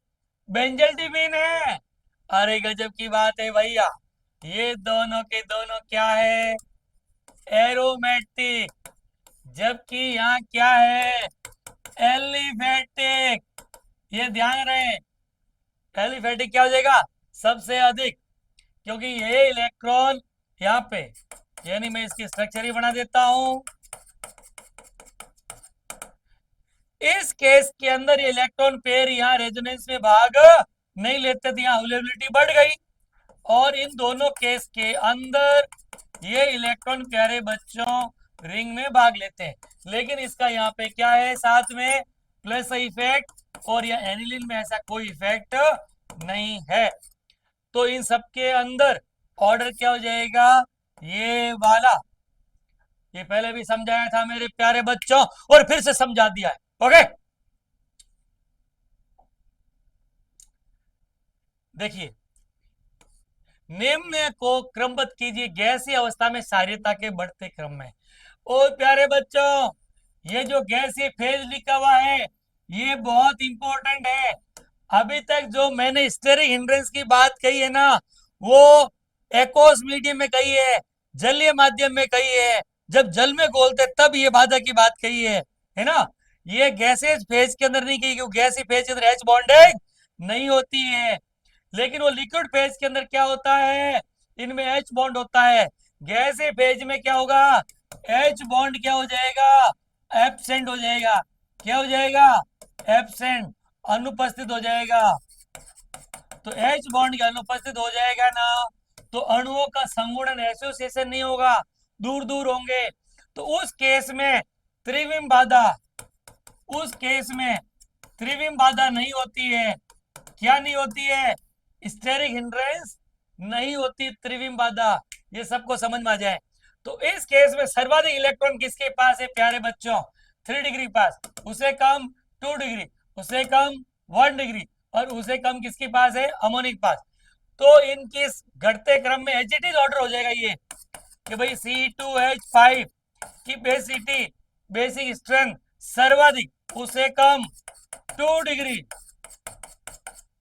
बेंजल्टिबिन है। अरे गजब की बात है भैया, ये दोनों के दोनों क्या है, एरोमेटिक, जबकि यहाँ क्या है, एलिफेटिक। ये ध्यान रहे, एलिफेटिक क्या हो जाएगा, सबसे अधिक, क्योंकि ये इलेक्ट्रॉन यहाँ पे, यानी मैं इसकी स्ट्रक्चर ही बना देता हूं। इस केस के अंदर इलेक्ट्रॉन पेयर यहाँ रेजोनेंस में भाग नहीं लेते थे, यहाँ अवेलेबिलिटी बढ़ गई। और इन दोनों केस के अंदर ये इलेक्ट्रॉन प्यारे बच्चों रिंग में भाग लेते हैं, लेकिन इसका यहाँ पे क्या है, साथ में प्लस इफेक्ट, और यह एनिलीन में ऐसा कोई इफेक्ट नहीं है। तो इन सबके अंदर ऑर्डर क्या हो जाएगा, ये वाला। ये पहले भी समझाया था मेरे प्यारे बच्चों, और फिर से समझा दिया है, ओके। देखिए निम्न को क्रमबद्ध कीजिए गैसीय अवस्था में क्षारीयता के बढ़ते क्रम में। और प्यारे बच्चों ये जो गैसीय फेज लिखा हुआ है ये बहुत इंपॉर्टेंट है। अभी तक जो मैंने स्टेरिक हिंड्रेंस की बात कही है ना, वो एक्वस मीडियम में कही है, जलीय माध्यम में कही है, जब जल में घोलते तब ये बाधा की बात कही है ना। ये गैसेज फेज के अंदर नहीं कही, क्योंकि गैसीय फेज के अंदर H बॉन्डिंग नहीं होती है। लेकिन वो लिक्विड फेज के अंदर क्या होता है, इनमें H बॉन्ड होता है। गैसीय फेज में क्या होगा, H बॉन्ड क्या हो जाएगा, एब्सेंट हो जाएगा। क्या हो जाएगा, एब्सेंट, अनुपस्थित हो जाएगा। तो H बॉन्ड का अनुपस्थित हो जाएगा ना, तो अणुओं का संगुणन एसोसिएशन नहीं होगा, दूर दूर होंगे। तो उस केस में त्रिविम बाधा, उस केस में त्रिविम बाधा नहीं होती है। क्या नहीं होती है, स्टेरिक हिंड्रेंस नहीं होती, त्रिविम बाधा। ये सबको समझ में आ जाए। तो इस केस में सर्वाधिक इलेक्ट्रॉन किसके पास है प्यारे बच्चों, 3 डिग्री पास, उसे कम 2 डिग्री, उसे कम 1 डिग्री, और उसे कम किसके पास है, अमोनिक पास। तो इनकी घटते क्रम में एचजीटी ऑर्डर हो जाएगा ये कि भाई C2H5 की बेसिटी, बेसिक स्ट्रेंथ सर्वाधिक, उसे कम 2 डिग्री,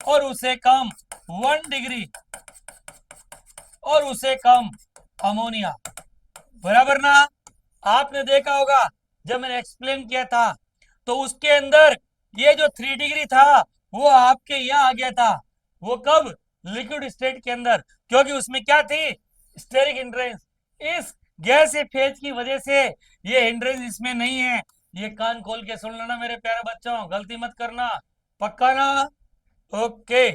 और उसे कम 1 डिग्री, और उसे कम अमोनिया। बराबर ना। आपने देखा होगा जब मैंने एक्सप्लेन किया था, तो उसके अंदर ये जो 3 डिग्री था वो आपके यहाँ आ गया था। वो कब, लिक्विड स्टेट के अंदर, क्योंकि उसमें क्या थी, स्टेरिक हिंड्रेंस। इस गैसीय फेज की वजह से ये हिंड्रेंस इसमें नहीं है, ये कान खोल के सुन लेना मेरे प्यारे बच्चों, गलती मत करना, पक्का ना? ओके।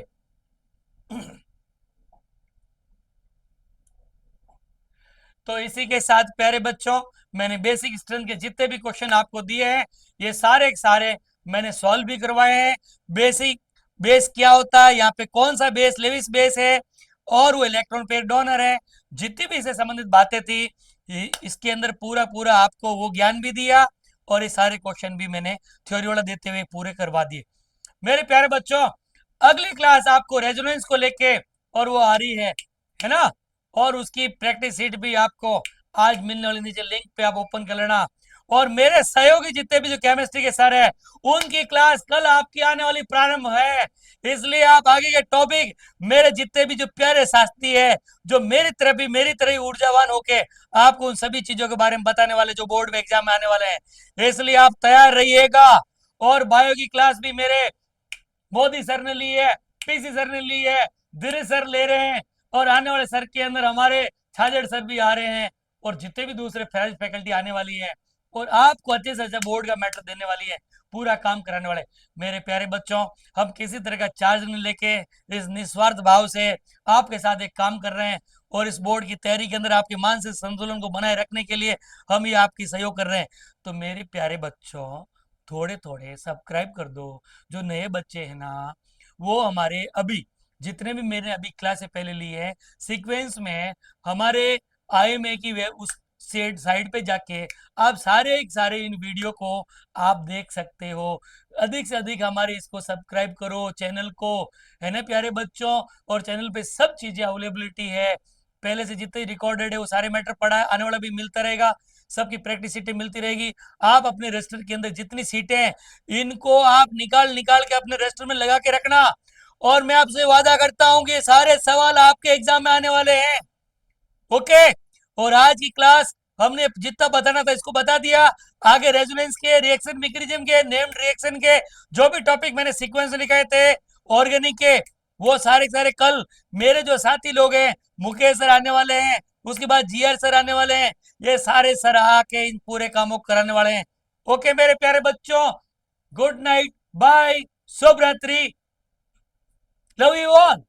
तो इसी के साथ प्यारे बच्चों, मैंने बेसिक स्ट्रेंथ के जितने भी क्वेश्चन आपको दिए हैं, ये सारे के सारे मैंने सॉल्व भी करवाए हैं। बेसिक बेस क्या होता है, यहाँ पे कौन सा बेस लेविस बेस है, और वो इलेक्ट्रॉन पेयर डोनर है, जितनी भी इससे संबंधित बातें थी, इसके अंदर पूरा पूरा आपको वो ज्ञान भी दिया, और ये सारे क्वेश्चन भी मैंने थ्योरी वाला देते हुए पूरे करवा दिए। मेरे प्यारे बच्चों, अगली क्लास आपको रेजोनेंस को लेके और वो आ रही है ना, और उसकी प्रैक्टिस शीट भी आपको आज मिलने वाली, नीचे लिंक पे आप ओपन कर लेना। और मेरे सहयोगी जितने भी जो केमिस्ट्री के सर है, उनकी क्लास कल आपकी आने वाली प्रारंभ है, इसलिए आप आगे के टॉपिक, मेरे जितने भी जो प्यारे शास्त्री है, जो मेरी तरह ही ऊर्जावान होके आपको उन सभी चीजों के बारे में बताने वाले, जो बोर्ड में एग्जाम में आने वाले हैं, इसलिए आप तैयार रहिएगा। और बायो की क्लास भी मेरे मोदी सर ने ली है, पीसी सर ने ली है, धीरे सर ले रहे हैं, और आने वाले सर के अंदर हमारे छाजड़ सर भी आ रहे हैं, और जितने भी दूसरे फैकल्टी आने वाली है, और आपको अच्छे से अच्छा बोर्ड का मैटर देने वाली है, पूरा काम कराने वाले। मेरे प्यारे बच्चों, हम किसी तरह का चार्ज नहीं लेके, इस निस्वार्थ भाव से आपके साथ एक काम कर रहे हैं, और इस बोर्ड की तैयारी के अंदर आपके मानसिक संतुलन को बनाए रखने के लिए हम ही आपकी सहयोग कर रहे हैं। तो मेरे प्यारे बच्चों, थोड़े थोड़े सब्सक्राइब कर दो। जो नए बच्चे हैं ना, वो हमारे अभी जितने भी मेरे अभी क्लास से पहले लिए हैं, सीक्वेंस में हमारे आईएमए की वे उस साइड पे जाके आप सारे इन वीडियो को आप देख सकते हो। अधिक से अधिक हमारे इसको सब्सक्राइब करो चैनल को, है ना प्यारे बच्चों। और चैनल पे सब चीजें अवेलेबिलिटी है, पहले से जितने रिकॉर्डेड है वो सारे मैटर पढ़ा है, आने वाला भी मिलता रहेगा, सबकी प्रैक्टिस सीटें मिलती रहेगी। आप अपने रजिस्टर के अंदर जितनी सीटें हैं, इनको आप निकाल निकाल के अपने रजिस्टर में लगा के रखना, और मैं आपसे वादा करता हूं कि सारे सवाल आपके एग्जाम में आने वाले हैं। ओके। और आज की क्लास हमने जितना बताना था इसको बता दिया। आगे रेजोनेंस के, रिएक्शन मैकेनिज्म के, नेम्ड रिएक्शन के जो भी टॉपिक मैंने सीक्वेंस लिखाए थे, ऑर्गेनिक के, वो सारे सारे कल मेरे जो साथी लोग हैं, मुकेश सर आने वाले हैं, उसके बाद जीआर सर आने वाले हैं, ये सारे सर आके इन पूरे कामों को कराने वाले हैं। ओके मेरे प्यारे बच्चों, गुड नाइट, बाय, शुभ रात्रि, लव यू ऑल।